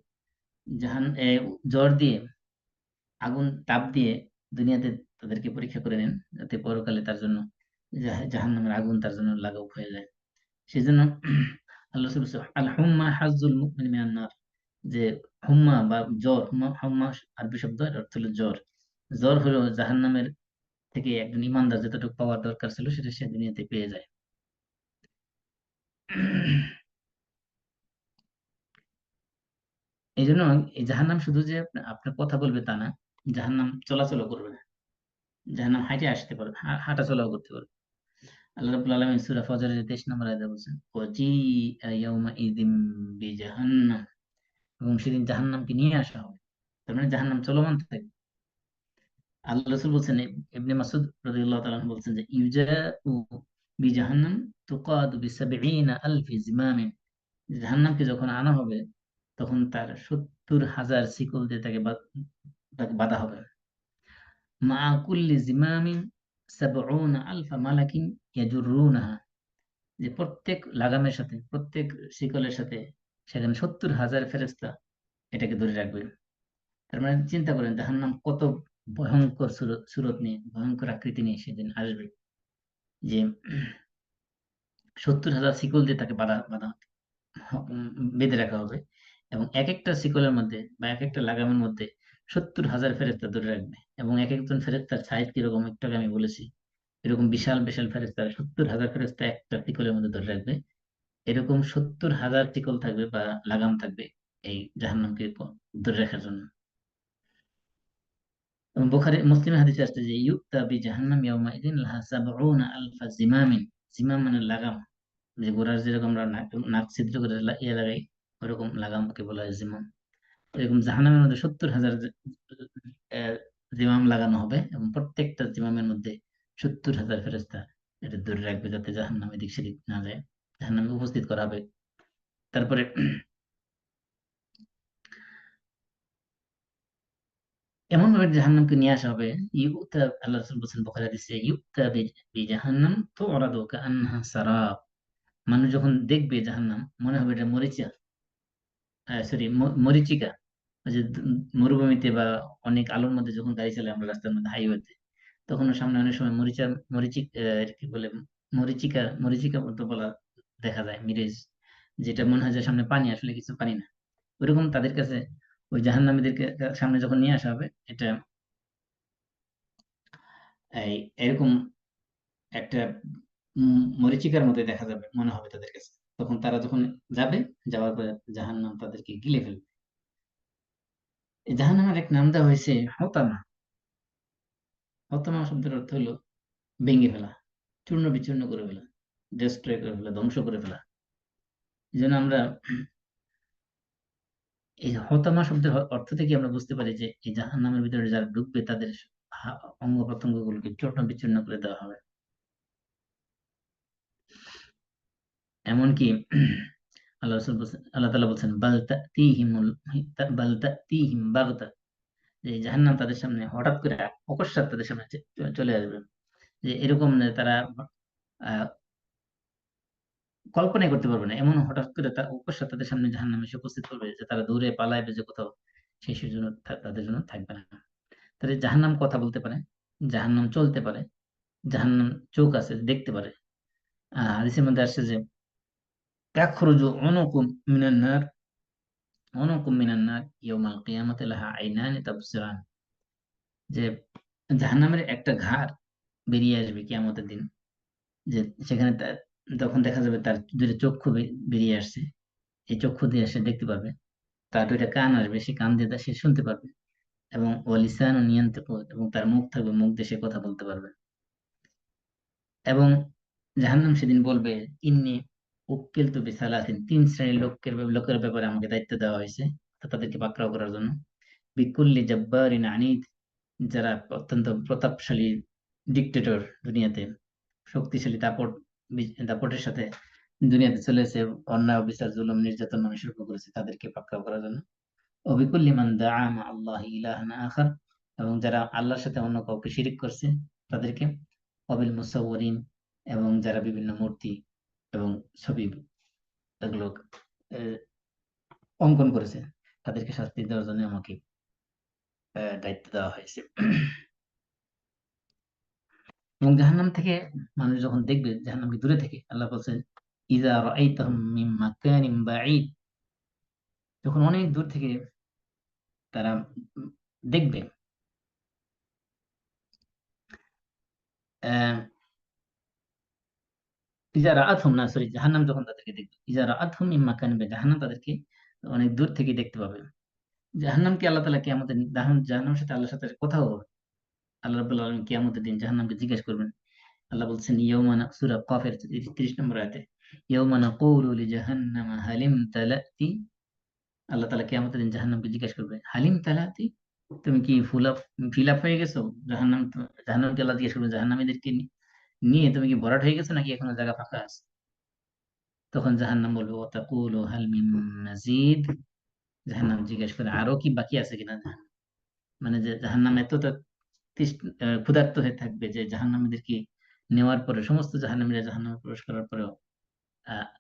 S1: জ্বর দিয়ে, আগুন তাপ দিয়ে দুনিয়াতে তাদেরকে পরীক্ষা করে নেন, যাতে পরকালে তার জন্য জাহান্নামের আগুন তার জন্য লাঘব হয়ে যায়। সেজন্য আল্লাহ রাসূল বলেছেন, আল হুম্মা হাজ্জুল মুমিন মিনান নার। যে হুম্মা বা জ্বর, হুম্মা হুম্মা আরবি শব্দ, এর অর্থ হলো জ্বর। জ্বর হলো জাহান্নামের থেকে একজন ইমানদার যতটুকু পাওয়ার দরকার ছিল সেটা সে দুনিয়াতে পেয়ে যায়। এই জন্য এই জাহান্নাম শুধু যে আপনার কথা বলবে তা না, জাহান্নাম চলাচল করবে না, জাহান্নাম হাঁটে আসতে পারবে, হাঁটা চলাও করতে পারবে। আল্লাহ রাব্বুল আলামিন সূরা ফজরের 23 নম্বর আয়াতে বলছেন, ওয়াজিআ ইয়াউমা ইযিম বিজাহান্নাম, এবং সেদিন জাহান্নামকে নিয়ে আসা হবে। তার মানে জাহান্নাম চলমান থাকবে। আল্লাহ রাসূল বলছেন, ইবনে মাসউদ রাদিয়াল্লাহু তাআলা আনহু বলছেন যে ইউজাউ বিজাহান্নাম তুকাদু বিসাবঈনা আলফি জিমামিন। জাহান্নামকে যখন আনা হবে তখন তার 70,000 শিকল দিয়ে তাকে বাঁধা হবে। মা কুল্লি জিমামিন সাবউনা আলফা মালাকিন ইয়াজুরুনাহা। যে প্রত্যেক লাগামের সাথে, প্রত্যেক শিকলের সাথে সেখানে 70,000 ফেরেশতা এটাকে ধরে রাখবে। তার মানে চিন্তা করেন জাহান্নাম কত ভয়ঙ্কর সুরত নিয়ে, ভয়ঙ্কর আকৃতি নিয়ে সেদিন আসবে। যে 70,000 শিকল দিয়ে তাকে বাঁধা বাঁধা বেঁধে রাখা হবে, এবং এক একটা শিকলের মধ্যে বা এক একটা লাগামের মধ্যে 70,000 ফেরেশতা ধরে রাখবে। এবং এক একজন ফেরেশতার সাইজ কিরকম একটু আগে আমি বলেছি, এরকম বিশাল বিশাল ফেরেশতা, 70,000 ফেরেশতা একটা শিকলের মধ্যে ধরে রাখবে। এরকম 70,000 শিকল থাকবে বা লাগাম থাকবে এই জাহান্নামকে ধরে রাখার জন্য। এবং বুখারী মুসলিম হাদিসে আসছে যে ইউতা বি জাহান্নাম ইয়াউমাইদিন লাহা সাবউনা আলফা জিমামিন। জিমাম মানে লাগাম, যে ঘোড়ার যেরকম আমরা নাক নাক ছিদ্র করে ইয়ে লাগাই, ওরকম লাগামকে বলা হয় জিমাম। এরকম জাহান্নামের মধ্যে 70,000 জিমাম লাগানো হবে, এবং প্রত্যেকটা জিমামের মধ্যে 70,000 ফেরেশতা এটা ধরে রাখবে যাতে জাহান্নাম এদিক সেদিক না যায়। জাহান্নামে উপস্থিত করা হবে। তারপরে এমন ভাবে জাহান্নামকে নিয়ে আসা হবে, ইউতা, আল্লাহ রাসূল বলছেন বুখারী হাদিসে, ইউতা বি জাহান্নাম তুরাদু কাআন্নাহা সারাব। মানুষ যখন দেখবে জাহান্নাম মনে হবে এটা মরিচা, সরি মরিচিকা। ওই যে মরুভূমিতে বা অনেক আলোর মধ্যে যখন গাড়ি চালায় আমরা রাস্তার মধ্যে, হাইওয়েতে, তখন ওর সামনে অনেক সময় মরিচিক কি বলে, মরিচিকা, মরিচিকা মতো বলা দেখা যায়, মিরেজ, যেটা মনে হয় যে সামনে পানি, আসলে কিছু পানি না। ওইরকম তাদের কাছে ওই জাহান্নামীদেরকে সামনে যখন নিয়ে আসা হবে, এটা এই এরকম একটা মরীচিকার মধ্যে দেখা যাবে মনে হবে তাদের কাছে। তখন তারা যখন যাবে, যাওয়ার পরে জাহান্নাম তাদেরকে গিলে ফেলবে। এই জাহান্নামের এক নাম দেওয়া হয়েছে হতামা। হতামা শব্দের অর্থ হলো ভেঙে ফেলা, চূর্ণ বিচূর্ণ করে ফেলা, ডিস্ট্রয় করে ফেলা, ধ্বংস করে ফেলা। এই জন্য আমরা এই হতামা শব্দের অর্থ থেকে আমরা বুঝতে পারি যে এই জাহান্নামের ভিতরে যারা ঢুকবে তাদের অঙ্গ প্রত্যঙ্গ গুলোকে চূর্ণ বিচূর্ণ করে দেওয়া হবে। এমনকি আল্লাহ তাআলা বলছেন বাল তাতিহিম বাগতা, যে জাহান্নাম তাদের সামনে হঠাৎ করে অকস্মাৎ তাদের সামনে চলে আসবে। যে এরকম না, তারা আহ, কল্পনাই করতে পারবে না, এমন হঠাৎ করে অকস্মাৎ তাদের সামনে জাহান্নাম এসে উপস্থিত করবে যে তারা দূরে পালাইবে যে কোথাও, সেই জন্য তাদের জন্য থাকবে না। তাদের জাহান্নাম কথা বলতে পারে, জাহান্নাম চলতে পারে, জাহান্নাম চোখ আছে, দেখতে পারে। হাদিসের মধ্যে আসছে যে তাখরুজু উনুকুম মিনান নার, উনুকুম মিনান নার ইয়াউমাল কিয়ামাতি লাহা আইনানি তাবসিরান। যে জাহান্নামের একটা ঘাড় বেরিয়ে আসবে কিয়ামতের দিন, যে সেখানে তখন দেখা যাবে তার দুইটা চক্ষু বেরিয়ে আসছে। এই চক্ষু দিয়ে সে দেখতে পারবে, তার দুইটা কান আসবে, সে কান দিয়ে সে শুনতে পারবে, এবং ওয়ালিসান নিয়ন্ত্রণ, এবং তার মুখ থাকবে, মুখ দিয়ে সে কথা বলতে পারবে। এবং জাহান্নাম সেদিন বলবে, ইন্নি উক্কিলতু বিসালাসিন, তিন শ্রেণীর লোকের ব্যাপারে আমাকে দায়িত্ব দেওয়া হয়েছে, তো তাদেরকে পাকড়াও করার জন্য। বিকুল্লি জব্বারিন আনিদ, যারা অত্যন্ত প্রতাপশালী ডিক্টেটর, দুনিয়াতে শক্তিশালী দাপট, দাপটের সাথে দুনিয়াতে চলেছে, অন্যায় অবিচার জুলুম নির্যাতন মানুষের উপর করেছে, তাদেরকে পাকড়াও করার জন্য। অবিকুল্লি মান দাআ মা আল্লাহি ইলাহান আখার, এবং যারা আল্লাহর সাথে অন্য কাউকে শিরিক করছে তাদেরকে। অবিল মুসাওয়িরিন, এবং যারা বিভিন্ন মূর্তি এবং ছবি এগুলো আহ, অঙ্কন করেছে, তাদেরকে শাস্তি দেওয়ার জন্য আমাকে দায়িত্ব দেওয়া হয়েছে। এবং জাহান্নাম থেকে মানুষ যখন দেখবে জাহান্নামকে দূরে থেকে, আল্লাহ বলছেন ইযা রাআইতাহুম মিন মাকানিন বাঈদ, যখন অনেক দূর থেকে তারা দেখবে, আহ ইজা রাআতহুম, না সরি, জাহান্নাম যখন তাদেরকে দেখবে, ইজা রাআতহুম মিন মাকানিন বাঈদ, জাহান্নাম তাদেরকে অনেক দূর থেকে দেখতে পাবে। জাহান্নামকে আল্লাহ তাআলা কিয়ামতের দিন, জাহান্নামের সাথে আল্লাহর সাথে কথা হবে। আল্লাহ রাব্বুল আলামিন কিয়ামতের দিন জাহান্নামকে জিজ্ঞেস করবেন। আল্লাহ বলছেন সূরা কফের 30 নম্বর আয়াতে, ইয়াউমা নাকুলু লিজাহান্নামা হালিম তালাতি, আল্লাহ তাআলা কিয়ামতের দিন জাহান্নামকে জিজ্ঞেস করবে, হালিম তালাতি, তুমি কি ফিল আপ হয়ে গেছো? জাহান্নামকে আল্লাহ জিজ্ঞেস করবে, জাহান্নামীদেরকে নিয়ে তুমি কি ভরাট হয়ে গেছো নাকি এখনো জায়গা ফাঁকা আছে? তখন জাহান্নাম বলবে ওয়া তাকুলু হাল মিন মাজিদ, জাহান্নাম জিজ্ঞেস করে আরো কি বাকি আছে কিনা। মানে যে জাহান্নাম এতটা ক্ষুধার্ত হয়ে থাকবে যে জাহান্নামীদেরকে নেওয়ার পরে, সমস্ত জাহান্নামীরা জাহান্নামে প্রবেশ করার পরেও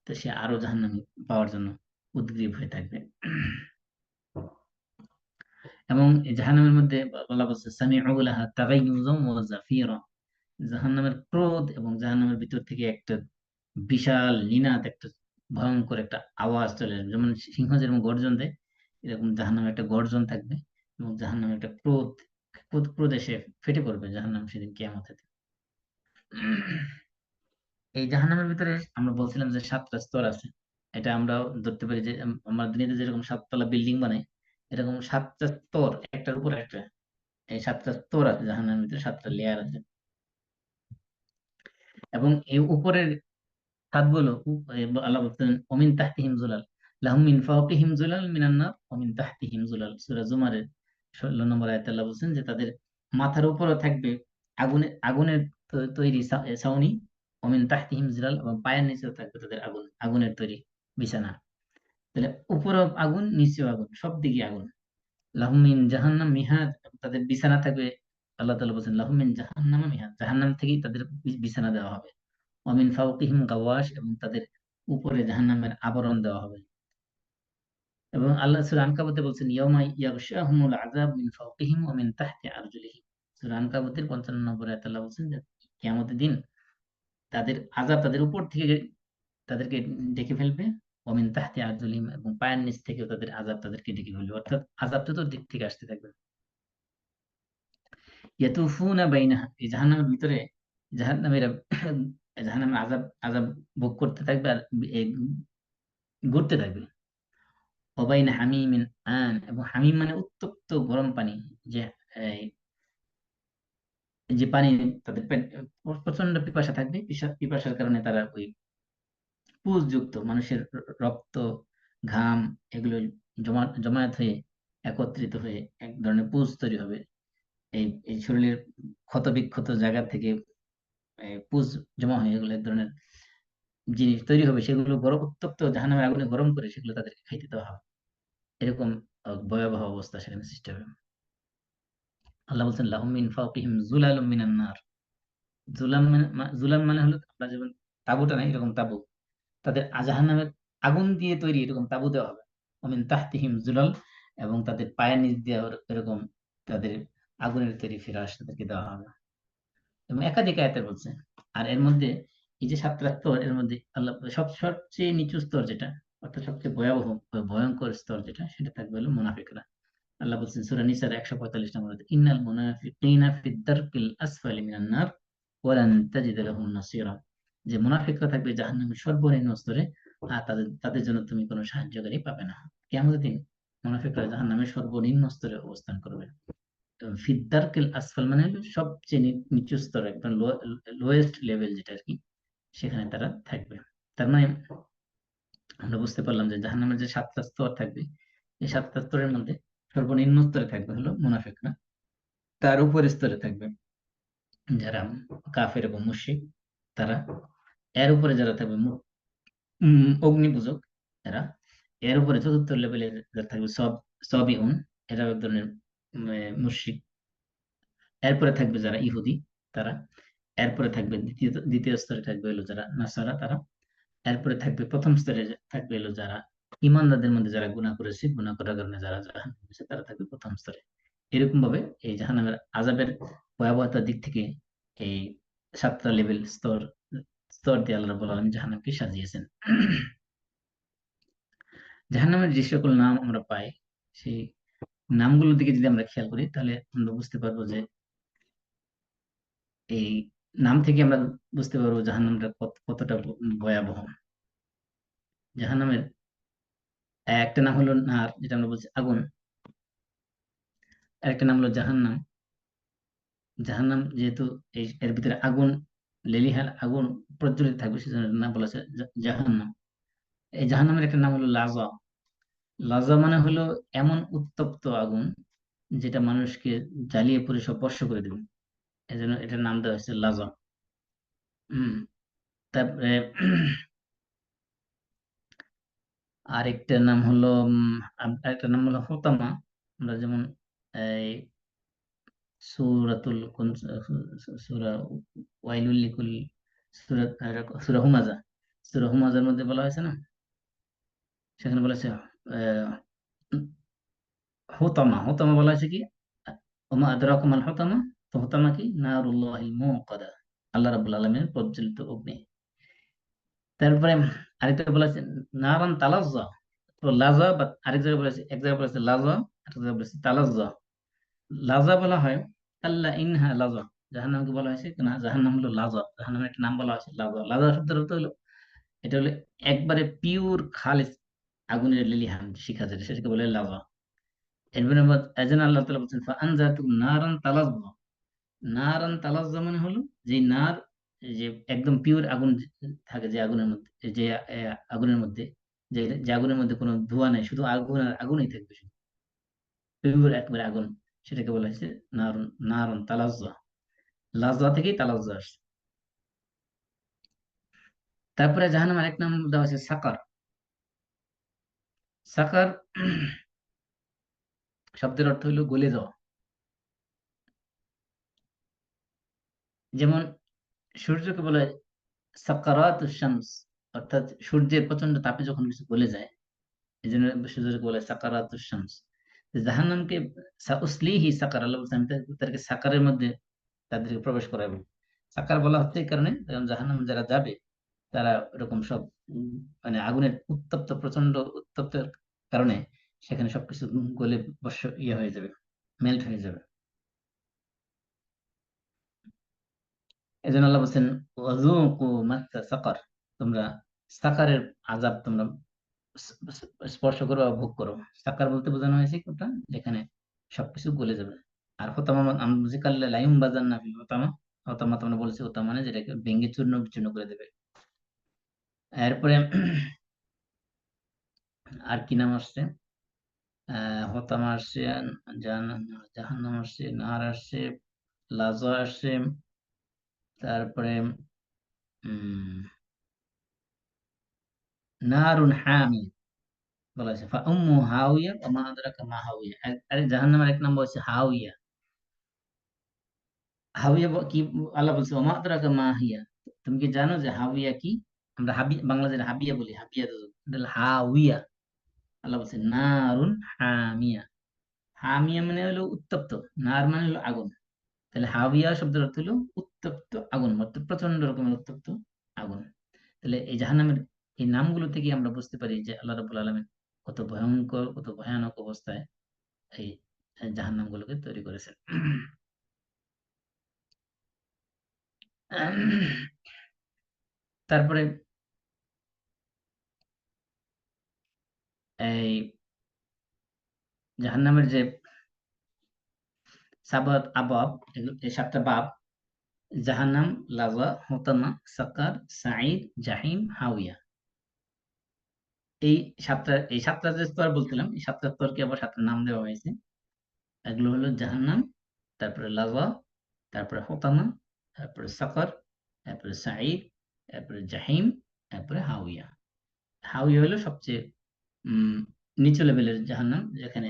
S1: তো সে আরো জাহান্নামী পাওয়ার জন্য উদগ্রীব হয়ে থাকবে। এবং এই জাহান্নামের মধ্যে আল্লাহ বলছে সামিউ লাহা তাগাইয়ুযাম ওয়া জাফীরা, জাহান্নামের ক্রোধ এবং জাহান্নামের ভিতর থেকে একটা বিশাল নিনাদ, একটা ভয়ঙ্কর একটা আওয়াজ চলে আসবে, যেমন সিংহ যেরকম গর্জন দেয়, এরকম জাহান্নামে একটা গর্জন থাকবে, এবং জাহান্নামে একটা ক্রোধে সে ফেটে পড়বে জাহান্নাম সেদিন কিয়ামতের দিন। এই জাহান্নামের ভিতরে আমরা বলছিলাম যে 7টা স্তর আছে। এটা আমরা ধরতে পারি যে আমরা দুনিয়াতে যেরকম 7 তলা বিল্ডিং বানাই, এরকম 7টা স্তর একটার উপর একটা, এই 7টা স্তর আছে জাহান্নামের ভিতরে, 7টা লেয়ার আছে। এবং এই উপরের ছাদগুলো আল্লাহ বলতেন ওমিন তাহতিহিম জুলাল, লাহুম মিন ফাওকিহিম জুলাল মিনান নার ওয়া মিন তাহতিহিম জুলাল। সূরা জুমারের 16 নম্বর আয়াতে আল্লাহ বলছেন যে তাদের মাথার উপরে থাকবে আগুনের তৈরি ছাউনি, ওমিন তাহতিহিম জুলাল, এবং পায়ের নিচেও থাকবে তাদের আগুনের তৈরি বিছানা। তাহলে উপরেও আগুন, নিচেও আগুন, সব দিকে আগুন। লাহুম মিন জাহান্নাম মিহাদ, তাদের বিছানা থাকবে। আল্লাহ তাআলা বলছেন লাহুম মিন জাহান্নাম মিহাদ, জাহান্নাম থেকেই তাদের বিছানা দেওয়া হবে। ওমিন ফাওকিহিম গাওয়াশ, এবং তাদের উপরে জাহান্নামের আবরণ দেওয়া হবে। এবং আল্লাহ সূরা আনকাবুতে বলছেন ইয়াউমা ইয়াগশাহুমুল আযাব মিন ফাওকিহিম ওয়া মিন তাহতি আরজুলিহিম। সূরা আনকাবুতের 55 নম্বর আয়াতে আল্লাহ বলছেন যে কিয়ামতের দিন তাদের আযাব তাদের উপর থেকে তাদেরকে ডেকে ফেলবে, ওয়া মিন তাহতি আরজুলিহিম, এবং পায়ের নিচ থেকেও তাদের আযাব তাদেরকে ডেকে ফেলবে, অর্থাৎ আযাব চতুর্দিক থেকে আসতে থাকবে। ইয়াতুফুনা বাইনাহা, এই জাহান্নামের ভিতরে জাহান্নামীরা জাহান্নামের আযাব আযাব ভোগ করতে থাকবে, আর এই ঘুরতে থাকবে। ওবাইনা হামিমিন আন, এবং হামিম মানে উত্তপ্ত গরম পানি, যে এই, যে পানি তাদের প্রচন্ড পিপাসা থাকবে, পিপাসার কারণে তারা ওই পুষযুক্ত মানুষের রক্ত, ঘাম, এগুলো জমায়েত হয়ে একত্রিত হয়ে এক ধরনের পুষ তৈরি হবে। এই এই শরীরের ক্ষত বিক্ষত জায়গা থেকে পুষ জমা হয়ে এগুলো এক ধরনের জিনিস তৈরি হবে, সেগুলো গরম উত্তপ্ত জাহান্নামের আগুনে গরম করে সেগুলো তাদেরকে খাইতে দেওয়া হবে। এরকম ভয়াবহ অবস্থা সেখানে সৃষ্টি হবে। আল্লাহ বলছেন লাহুম মিন ফাওকিহিম যুলালুম মিনান নার। জুলাম মানে হলো আমরা যেমন তাঁবুটা নাই এরকম তাঁবু, তাদের জাহান্নামের আগুন দিয়ে তৈরি এরকম তাঁবু দেওয়া হবে। ওমিন তাহতিহিম জুলাল, এবং তাদের পায়ের নিচ দিয়ে এরকম তাদের আগুনের তৈরি ফিরাস তাদেরকে দেওয়া হবে। এবং একাধিক আয়াতে বলছে। আর এর মধ্যে এই যে 7টা স্তর, এর মধ্যে আল্লাহ সবচেয়ে নিচু স্তর যেটা, অর্থাৎ সবচেয়ে ভয়াবহ ভয়ঙ্কর স্তর যেটা, সেটা থাকবে হলো মুনাফিকরা। আল্লাহ বলছেন সূরা নিসার 145 নম্বর আয়াতে, ইন্নাল মুনাফিকিনা ফিদ দারকিল আসফালি মিনান নার ওয়া লান তাজিদ লাহুম নাসীরা। যে মুনাফিকরা থাকবে জাহান্নামের সর্বনিম্ন স্তরে, আর তাদের তাদের জন্য তুমি কোনো সাহায্যকারী পাবে না। কিয়ামতের দিন মুনাফিকরা জাহান্নামের সর্বনিম্ন স্তরে অবস্থান করবে। ফিদ দারকিল আসফাল মানে হলো সবচেয়ে নিচু স্তর, একদম লোয়েস্ট লেভেল যেটা আর কি, সেখানে তারা থাকবে। তার মানে আমরা বুঝতে পারলাম যে জাহান্নামের যে 7টা স্তর থাকবে, এই 7টা স্তরের মধ্যে সর্বনিম্ন স্তরে থাকবে হলো মুনাফিকরা, তার উপরের স্তরে থাকবে যারা কাফের এবং মুশরিক তারা, এর উপরে যারা থাকবে অগ্নি পূজক এরা, এর উপরে চতুর্থ লেভেলে যারা থাকবে সবিউন, এরা এক ধরনের মুশরিক। এরপরে থাকবে যারা ইহুদি তারা, এরপরে থাকবে দ্বিতীয় স্তরে থাকবে হলো যারা নাসারা তারা, এরপরে থাকবে প্রথম স্তরে থাকবে হলো যারা ইমানদারদের মধ্যে যারা গুনাহ করেছে, গুনাহ করার কারণে যারা জাহান্নামে গেছে, তারা থাকবে প্রথম স্তরে। এরকম ভাবে এই জাহান্নামের আযাবের ভয়াবহতার দিক থেকে এই 7টা লেভেল স্তর স্তর দিয়ে আল্লাহ রাব্বুল আলামিন জাহান্নামকে সাজিয়েছেন। জাহান্নামের যে সকল নাম আমরা পাই, সেই নামগুলোর দিকে যদি আমরা খেয়াল করি তাহলে আমরা বুঝতে পারবো যে এই নাম থেকে আমরা বুঝতে পারবো জাহান্নামটা কতটা ভয়াবহ। জাহান্নামের একটা নাম হলো নার, যেটা আমরা বলছি আগুন, আর একটা নাম হলো জাহান্নাম। জাহান্নাম যেহেতু এর ভিতরে আগুন, লেলিহান আগুন প্রজ্বলিত থাকবে, সেজন্য এর নাম বলা হয়েছে জাহান্নাম। এই জাহান্নামের একটা নাম হলো লাজা। লাজা মানে হলো এমন উত্তপ্ত আগুন যেটা মানুষকে জ্বালিয়ে পুড়ে সব ভস্ম করে দেবে, এজন্য এটার নাম দেওয়া হয়েছে লাজা। হম তারপরে আরেকটা নাম হলো আরেকটা নাম হলো হোতামা। আমরা যেমন এই সূরাতুল কোন সূরা ওয়াইলুল লিকুল সূরা সূরা হুমাজা, সূরা হুমাজার মধ্যে বলা হয়েছে না, সেখানে বলা হয়েছে আহ, হোতামা। হোতামা বলা হয়েছে কি, ওমা আদরাকা মাল হোতামা, তো হোতামা কি, নারুল্লাহিল মুকাদা, আল্লাহ রাব্বুল আলামিনের প্রজ্বলিত অগ্নি। তারপরে আরেকটা বলা হয়েছে নারান তালাজ্জা, তো লাজা, বা আরেক জায়গায় বলেছে, এক জায়গায় বলেছে লাজা, আরেক জায়গায় বলেছে তালাজ্জা। লাজা বলা হয় আল্লাহ ইনহা লাজা, জাহান্নামকে বলা হয়েছে না, জাহান্নাম হলো লাজা, জাহান্নামের একটা নাম বলা হয়েছে লাজা। লাজা শব্দের অর্থ হলো, এটা হলো একবারে পিওর খালিস আগুনের লিলিহান শিখা, যেটা সেটাকে বলে লাজা। এরপরে এজন্য আল্লাহ তাআলা বলছেন ফাআনজাতুম নারান তালাজ্জা। নারান তালাজ্জা মানে হলো যে নার, যে একদম পিওর আগুন থাকে, যে আগুনের মধ্যে, যে আগুনের মধ্যে, যে যে আগুনের মধ্যে কোনো ধোঁয়া নাই, শুধু আগুন আর আগুনই থাকবে, শুধু পিওর একবারে আগুন, সেটাকে বলা হয়েছে নারুন। নারুন তালাজ্জা, লাজ্জা থেকেই তালাজ্জা আসছে। তারপরে জাহান্নামের আরেক নাম দেওয়া হয়েছে সাকার। সাকার শব্দের অর্থ হলো গলে যাওয়া। যেমন সূর্যকে বলা হয় সাকারাতুশ শামস, অর্থাৎ সূর্যের প্রচন্ড তাপে যখন কিছু গলে যায়, এই জন্য সূর্যকে বলে সাকারাতুশ শামস। জাহান্নামকে সাউসলিহি সাকার, আল্লাহ বলছেন আমি তাদেরকে সাকারের মধ্যে তাদেরকে প্রবেশ করাবো। সাকার বলা হচ্ছে এই কারণে, কারণ জাহান্নাম যারা যাবে তারা এরকম সব মানে আগুনের উত্তপ্ত, প্রচন্ড উত্তপ্তের কারণে সেখানে সবকিছু গলে বর্ষ ইয়ে হয়ে যাবে, মেল্ট হয়ে যাবে। এই জন্য আল্লাহ বলছেন ওয়াযুকু মাসা সাকার, তোমরা সাকারের আযাব তোমরা স্পর্শ করো বা ভোগ করো। সাকার বলতে বোঝানো হয়েছে কোনটা, যেখানে সবকিছু গলে যাবে। আর হোতামা আমরা বুঝি কাল্লা লাইম বাজার না ফিল হোতামা। হোতামা তোমরা বলেছি, হোতামা মানে যেটাকে ভেঙে চূর্ণ বিচূর্ণ করে দেবে। এরপরে আর কি নাম আসছে, হোতামা আসছে, জাহান্নাম আসছে, নার আসছে, লাজা আসছে, তারপরে উম নারুন হামি বলা হয়েছে, উম্মু হাউইয়া ওয়া মা আদরাকা মা হাউইয়া। আরে জাহান্নামের এক নাম বলছে হাউইয়া। হাউইয়া কি আল্লাহ বলছে ওয়া মা আদরাকা মা হিয়া, তুমি কি জানো যে হাউইয়া কি? আমরা বাংলাদেশে হাবিয়া বলি, হাবিয়া তো এটা হলো হাউইয়া। আল্লাহ বলছে নারুন হামিয়া। হামিয়া মানে হলো উত্তপ্ত, নার মানে হলো আগুন। তাহলে হাবিয়া শব্দের অর্থ হলো উত্তপ্ত আগুন, অর্থাৎ প্রচন্ড রকমের উত্তপ্ত আগুন। তাহলে এই জাহান্নামের এই নামগুলো থেকে আমরা বুঝতে পারি যে আল্লাহ রাব্বুল আলামিন কত ভয়ঙ্কর, কত ভয়ানক অবস্থায় এই জাহান্নামগুলোকে তৈরি করেছেন। তারপরে এই জাহান্নামের যে সাবাত আবাব, এই সাতটা বাব, জাহান্নাম, লাযা, হুতামা, সাকার, সাঈদ, জাহিম, হাউইয়া। এই সাতটা যে স্তর বলছিলাম, এই সাতটা স্তরকে আবার সাতটা নাম দেওয়া হয়েছে। এগুলো হলো জাহান্নাম, তারপরে লাভা, তারপরে হোতামা, তারপরে সাকর, তারপরে সাঈদ, তারপরে জাহিম, তারপরে হাউইয়া। হাউইয়া হলো সবচেয়ে উম নিচু লেভেলের জাহান্নাম, যেখানে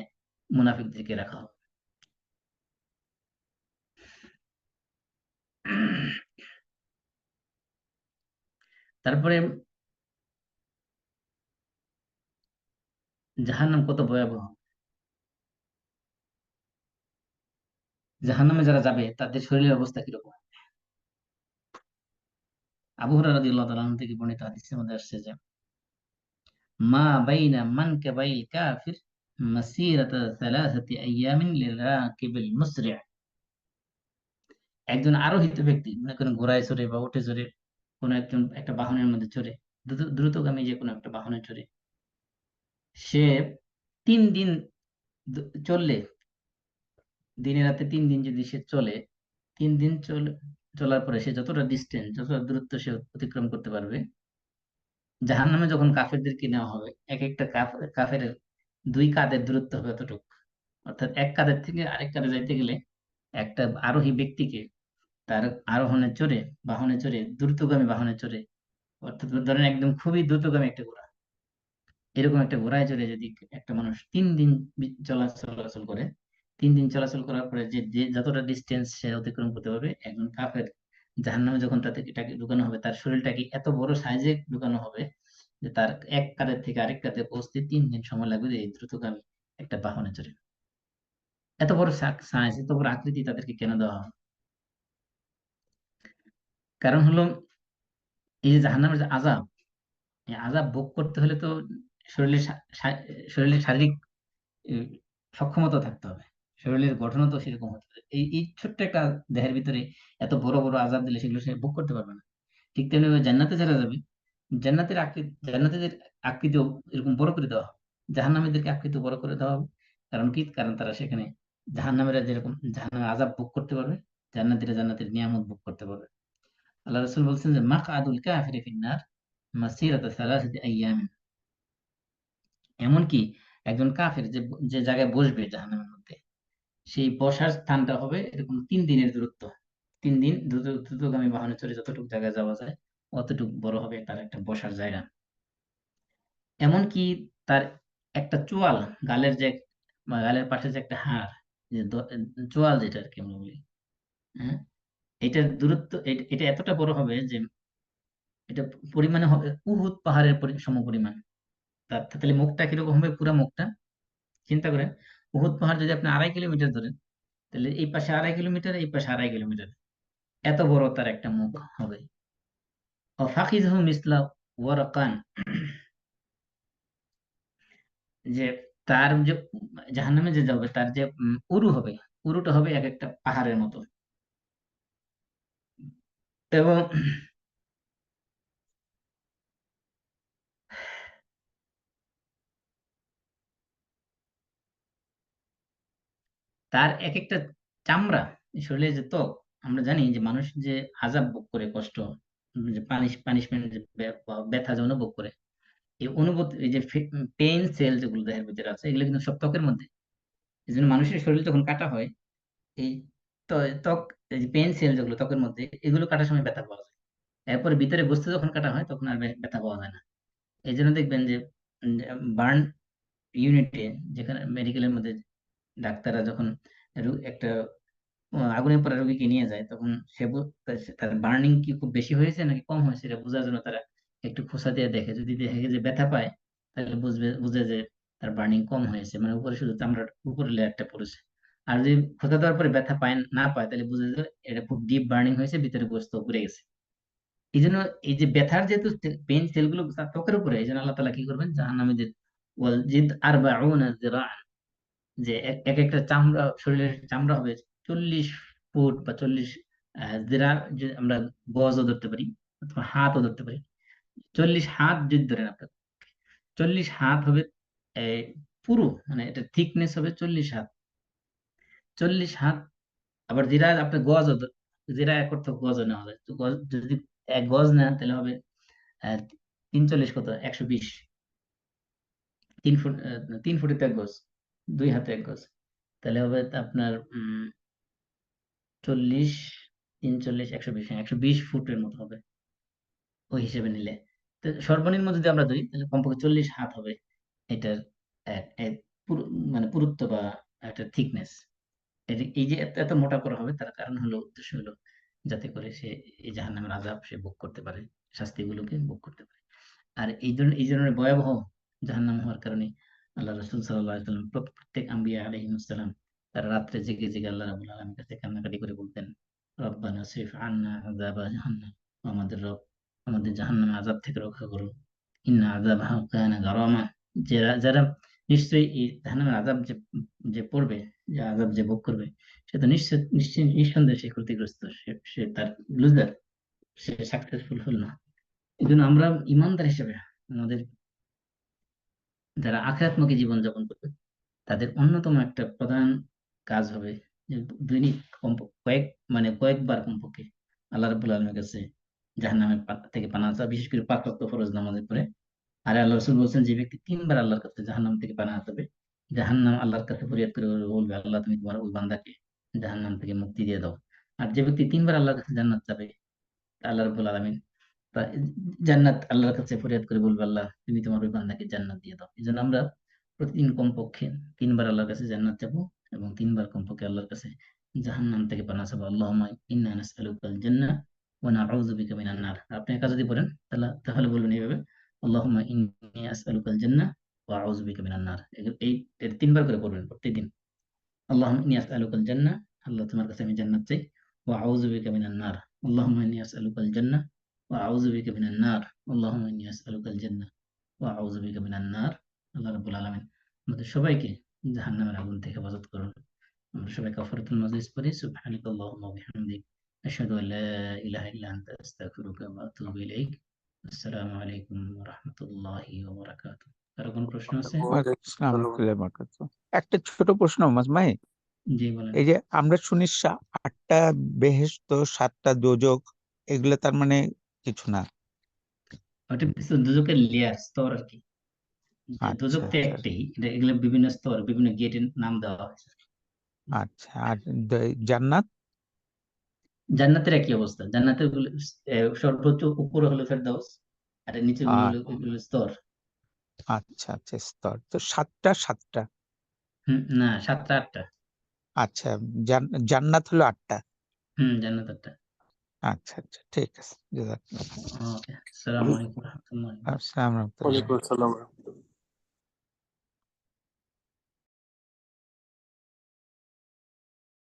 S1: মুনাফিকদেরকে রাখা হবে। তারপরে জাহান্নাম কত ভয়াবহ, জাহান্নামে যারা যাবে তাদের শরীরের অবস্থা কিরকম। আবু হুরায়রা রাদিয়াল্লাহু তাআলা আনহু থেকে বর্ণিত হাদিসের মধ্যে আসছে যে মা বাইনা মানকাবাইল কাফির মাসিরাতা সালাসাতি আইয়ামিন লিরাকিবিল মুসরি'। একজন আরোহিত ব্যক্তি, মনে করেন ঘোড়ায় চড়ে বা উঠে চড়ে, কোনো একজন একটা বাহনের মধ্যে চড়ে, দ্রুতগামী যে কোনো একটা বাহনে চড়ে, সে 3 দিন চললে, দিনে রাতে 3 দিন যদি সে চলে, 3 দিন চলার পরে সে যতটা ডিস্টেন্স, যতটা দূরত্ব সে অতিক্রম করতে পারবে, জাহান্নামে যখন কাফেরদেরকে নেওয়া হবে, এক একটা কাফের 2 কাঁধের দূরত্ব হবে এতটুকু। অর্থাৎ এক কাঁধের থেকে আরেক কাঁধে যাইতে গেলে একটা আরোহী ব্যক্তিকে তার আরোহণে চড়ে, বাহনে চড়ে, দ্রুতগামী বাহনে চড়ে, অর্থাৎ ধরেন একদম খুবই দ্রুতগামী একটা ঘোড়া, এরকম একটা ঘোড়ায় চড়ে যদি একটা মানুষ 3 দিন চলাচল করে, 3 দিন চলাচল করার পরে যে যে যতটা ডিস্টেন্স সে অতিক্রম করতে পারবে, একজন কাফের জাহান্নামে যখন এটাকে ঢুকানো হবে, তার শরীরটাকে এত বড় সাইজে ঢুকানো হবে যে তার এক কাঁধের থেকে আরেক কাঁধে পৌঁছতে 3 দিন সময় লাগবে, এই দ্রুতগামী একটা বাহনে চড়ে। এত বড় সাইজ, এত বড় আকৃতি তাদেরকে কেন দেওয়া হয়? কারণ হলো এই যে জাহান্নামের যে আযাব, এই আযাব ভোগ করতে হলে তো শরীরের শরীরের শারীরিক উম, সক্ষমতা থাকতে হবে, শরীরের গঠনও তো সেরকম হতে হবে। এই ছোট্ট একটা দেহের ভিতরে এত বড় বড় আযাব দিলে সেগুলো সে ভোগ করতে পারবে না। ঠিক তেমনি জান্নাতে যারা যাবে, জান্নাতীদের আকৃতিও এরকম বড় করে দেওয়া হবে, জাহান্নামীদেরকে আকৃতি বড় করে দেওয়া হবে। কারণ কি? কারণ তারা সেখানে জাহান্নামীরা যেরকম জাহান্নামের আযাব ভোগ করতে পারবে, জান্নাতীরা জান্নাতের নিয়ামত ভোগ করতে পারবে। আল্লাহ রাসূল বলছেন যে মাকআদুল কাফিরি ফিন্নার মাসিরাতা সালাসাতি আইয়াম। এমনকি একজন কাফের যে যে জায়গায় বসবে জাহান্নামের মধ্যে, সেই বসার স্থানটা হবে এরকম 3 দিনের দূরত্ব। 3 দিন দ্রুতগামী বাহনে চড়ে যতটুকু জায়গায় যাওয়া যায় অতটুকু বড় হবে তার একটা বসার জায়গা। এমনকি তার একটা চোয়াল, গালের যে বা গালের পাশে যে একটা হাড়, যে চোয়াল যেটা আর কি আমরা বলি, হ্যাঁ, এটার দূরত্ব এটা এতটা বড় হবে যে এটা পরিমাণে হবে উহুদ পাহাড়ের সমপরিমাণ। তাহলে মুখটা কিরকম হবে? পুরা মুখটা চিন্তা করেন, উহুদ পাহাড় যদি আপনি 2.5 কিলোমিটার ধরেন, তাহলে এই পাশে 2.5 কিলোমিটার, এই পাশে 2.5 কিলোমিটার, এত বড় তার একটা মুখ হবে। ফাকিজহু মিসলা ওয়ারাকান, যে তার যে জাহান্নামে যে যাবে তার যে উরু হবে, উরুটা হবে এক একটা পাহাড়ের মতো। এবং তার এক একটা চামড়া, শরীরের যে ত্বক, আমরা জানি যে মানুষ যে আযাব ভোগ করে, কষ্ট, যে পানিশমেন্ট, যে ব্যথা যে অনুভব করে, এই অনুভূতি, এই যে পেইন সেল যেগুলো দেহের ভিতরে আছে, এগুলো কিন্তু সব ত্বকের মধ্যে। এই জন্য মানুষের শরীর যখন কাটা হয়, এই ত্বক, এই যে পেইন সেল যেগুলো ত্বকের মধ্যে, এগুলো কাটার সময় ব্যথা পাওয়া যায়। এরপর ভিতরে বস্তু যখন কাটা হয় তখন আর ব্যথা পাওয়া যায় না। এই জন্য দেখবেন যে বার্ন ইউনিটে, যেখানে মেডিকেলের মধ্যে ডাক্তাররা যখন একটা আগুনে পড়া রোগীকে নিয়ে যায়, তখন তার বার্নিং কি খুব বেশি হয়েছে নাকি কম হয়েছে এটা বোঝার জন্য তারা একটু খোঁচা দিয়ে দেখে। যদি দেখে যে ব্যথা পায়, তাহলে বুঝে যে তার বার্নিং কম হয়েছে, মানে উপরে শুধু চামড়ার উপরে লেয়ারটা পড়েছে। আর যদি খোঁচা দেওয়ার পরে ব্যথা পায় না পায়, তাহলে বুঝে যে এটা খুব ডিপ বার্নিং হয়েছে, ভিতরে গোস্ত পুড়ে গেছে। এই জন্য এই যে ব্যথার যেহেতু পেইন সেলগুলো তার ত্বকের উপরে, এই জন্য আল্লাহ তাআলা কি করবেন, জাহান্নামীদের ওয়াল জিদ আরবাউনা যিরাআন, যে এক একটা চামড়া, শরীরের চামড়া হবে 40 ফুট বা 40 জিরা, যে আমরা গজও ধরতে পারি অথবা হাতও ধরতে পারি। 40 হাত যদি ধরেন আপনার, 40 হাত হবে এই পুরো, মানে এটা থিকনেস হবে 40 হাত। 40 হাত। আবার জিরা আপনার গজও জিরা এক অর্থ গজও নেওয়া যায়, তো গজ যদি 1 গজ নেন তাহলে হবে 43 কত, 120। 3 ফুট, 3 ফুটে তো 1 গজ, 2 হাতে 1 গজ, তাহলে হবে তা আপনার 40, 43, 120, 120 ফুটের মতো হবে ওই হিসেবে নিলে। তো সর্বনিম্ন যদি আমরা ধরি, তাহলে কমপক্ষে 40 হাত হবে এটার মানে পুরুত্ব বা একটা থিকনেস। এই যে এত এত মোটা করা হবে, তার কারণ হলো, উদ্দেশ্য হলো যাতে করে সে এই জাহান্নামের আযাব সে ভোগ করতে পারে, শাস্তিগুলোকে ভোগ করতে পারে। আর এই ধরনের ভয়াবহ জাহান্নাম হওয়ার কারণে আল্লাহ রাসূল সাল্লাল্লাহু আলাইহি ওয়াসাল্লাম, প্রত্যেক আম্বিয়া আলাইহিস সালাম, তারা রাত্রে জেগে জেগে আল্লাহ রাব্বুল আলামিনের কাছে কান্নাকাটি করে বলতেন, রব্বানা সিরফ আন্না আযাবা জাহান্নাম, আমাদের রব, আমাদের জাহান্নামের আযাব থেকে রক্ষা করুন। ইন্না আযাবাহা কানা গারামা, যারা নিশ্চয়ই এই জাহান্নামের আযাব যে যে পড়বে, যে আযাব যে ভোগ করবে, সে তো নিশ্চয় নিঃসন্দেহে সে ক্ষতিগ্রস্ত, সে তার লুজার, সে সাকসেসফুল হল না। এই জন্য আমরা ইমানদার হিসেবে আমাদের, যারা আখিরাতমুখী জীবনযাপন করবে, তাদের অন্যতম একটা প্রধান কাজ হবে যে দৈনিক কয়েক মানে কয়েকবার কমপক্ষে আল্লাহ রাব্বুল আলামিনের কাছে জাহান্নামের থেকে পানাহ চাওয়া, বিশেষ করে 5 ওয়াক্ত ফরজ নামাজের পরে। আর আল্লাহ রাসূল বলছেন, যে ব্যক্তি 3 বার আল্লাহর কাছে জাহান্নাম থেকে পানাহ চাবে, জাহান্নাম আল্লাহর কাছে ফরিয়াদ করে বলবে, আল্লাহ তুমি তোমার ওই বান্দাকে জাহান্নাম থেকে মুক্তি দিয়ে দাও। আর যে ব্যক্তি 3 বার আল্লাহর কাছে জান্নাত চাবে, আল্লাহ রাব্বুল আলামিন তা জান্নাত আল্লাহর কাছে ফরিয়াদ করে বলবে, আল্লাহ তুমি তোমার ওই বান্দাকে জান্নাত দিয়ে দাও। এই জন্য আমরা প্রতিদিন কমপক্ষে 3 বার আল্লাহর কাছে জান্নাত চাবো, এবং 3 বার কমপক্ষে আল্লাহর কাছে জাহান্নাম থেকে পানাহ চাবো। আল্লাহুম্মা ইন্না নাসআলুকাল জান্নাহ ওয়া নাউযু বিকা মিনান নার। আপনি একা যদি পড়েন, তাহলে তাহলে বলবেন এইভাবে, আল্লাহুম্মা ইন্নী আসআলুকাল জান্নাহ ওয়া আউযু বিকা মিনান নার। এই এর 3 বার করে পড়বেন প্রতিদিন। আল্লাহুম্মা ইন্নী আসআলুকাল জান্নাহ, আল্লাহ তোমার কাছে আমি জান্নাত চাই। ওয়া আউযু বিকা মিনান নার, আল্লাহুম্মা ইন্নী আসআলুকাল জান্নাহ ওয়া আউযু বিকা মিনান নার, আল্লাহুম্মা ইন্নী আসআলুকাল জান্নাহ ওয়া আউযু বিকা মিনান নার। আল্লাহ রাব্বুল আলামিন আমাদের সবাইকে জাহান্নামের আগুন থেকে হেফাজত করুন। আমরা সবাই কাফারাতুল মাজলিস পড়ি, সুবহানাকাল্লাহুম্মা ওয়া বিহামদিক, আশহাদু আল্লা ইলাহা ইল্লা আনতা, আস্তাগফিরুকা ওয়া আতুবু ইলাইক। আসসালামু আলাইকুম ওয়া রাহমাতুল্লাহি ওয়া বারাকাতুহু। কারো কোনো প্রশ্ন আছে?
S2: ওয়ালাইকুম আসসালাম ওয়া রাহমাতুল্লাহি ওয়া বারাকাতুহু। একটা ছোট প্রশ্ন মাজমাই,
S1: জি বলেন।
S2: এই যে আমরা শুনি 8টা বেহেশত 7টা দোজখ, এগুলো তার মানে কিছু না?
S1: ওটা কিছু দুজকের লেয়ার, স্তর আর কি। যে
S2: আচ্ছা
S1: দুজক তো
S2: আচ্ছা
S1: একটাই, এগুলো বিভিন্ন স্তর, বিভিন্ন গেটের নাম দেওয়া হয়েছে।
S2: আচ্ছা। আর জান্নাত?
S1: জান্নাতের একই অবস্থা, জান্নাতের সর্বোচ্চ উপরে হলো ফেরদাউস, আর নিচে গুলো
S2: আর
S1: হলো এগুলো স্তর।
S2: আচ্ছা আচ্ছা, স্তর তো 7টা।
S1: না, 7টা 8টা।
S2: আচ্ছা, জান্নাত হলো 8টা।
S1: জান্নাত 8টা।
S2: আচ্ছা আচ্ছা, ঠিক আছে, জাযাকাল্লাহ।
S1: ওকে, আসসালামু আলাইকুম রহমতুল্লাহ।
S2: আসসালামু আলাইকুম।
S3: ওয়ালাইকুম আসসালাম।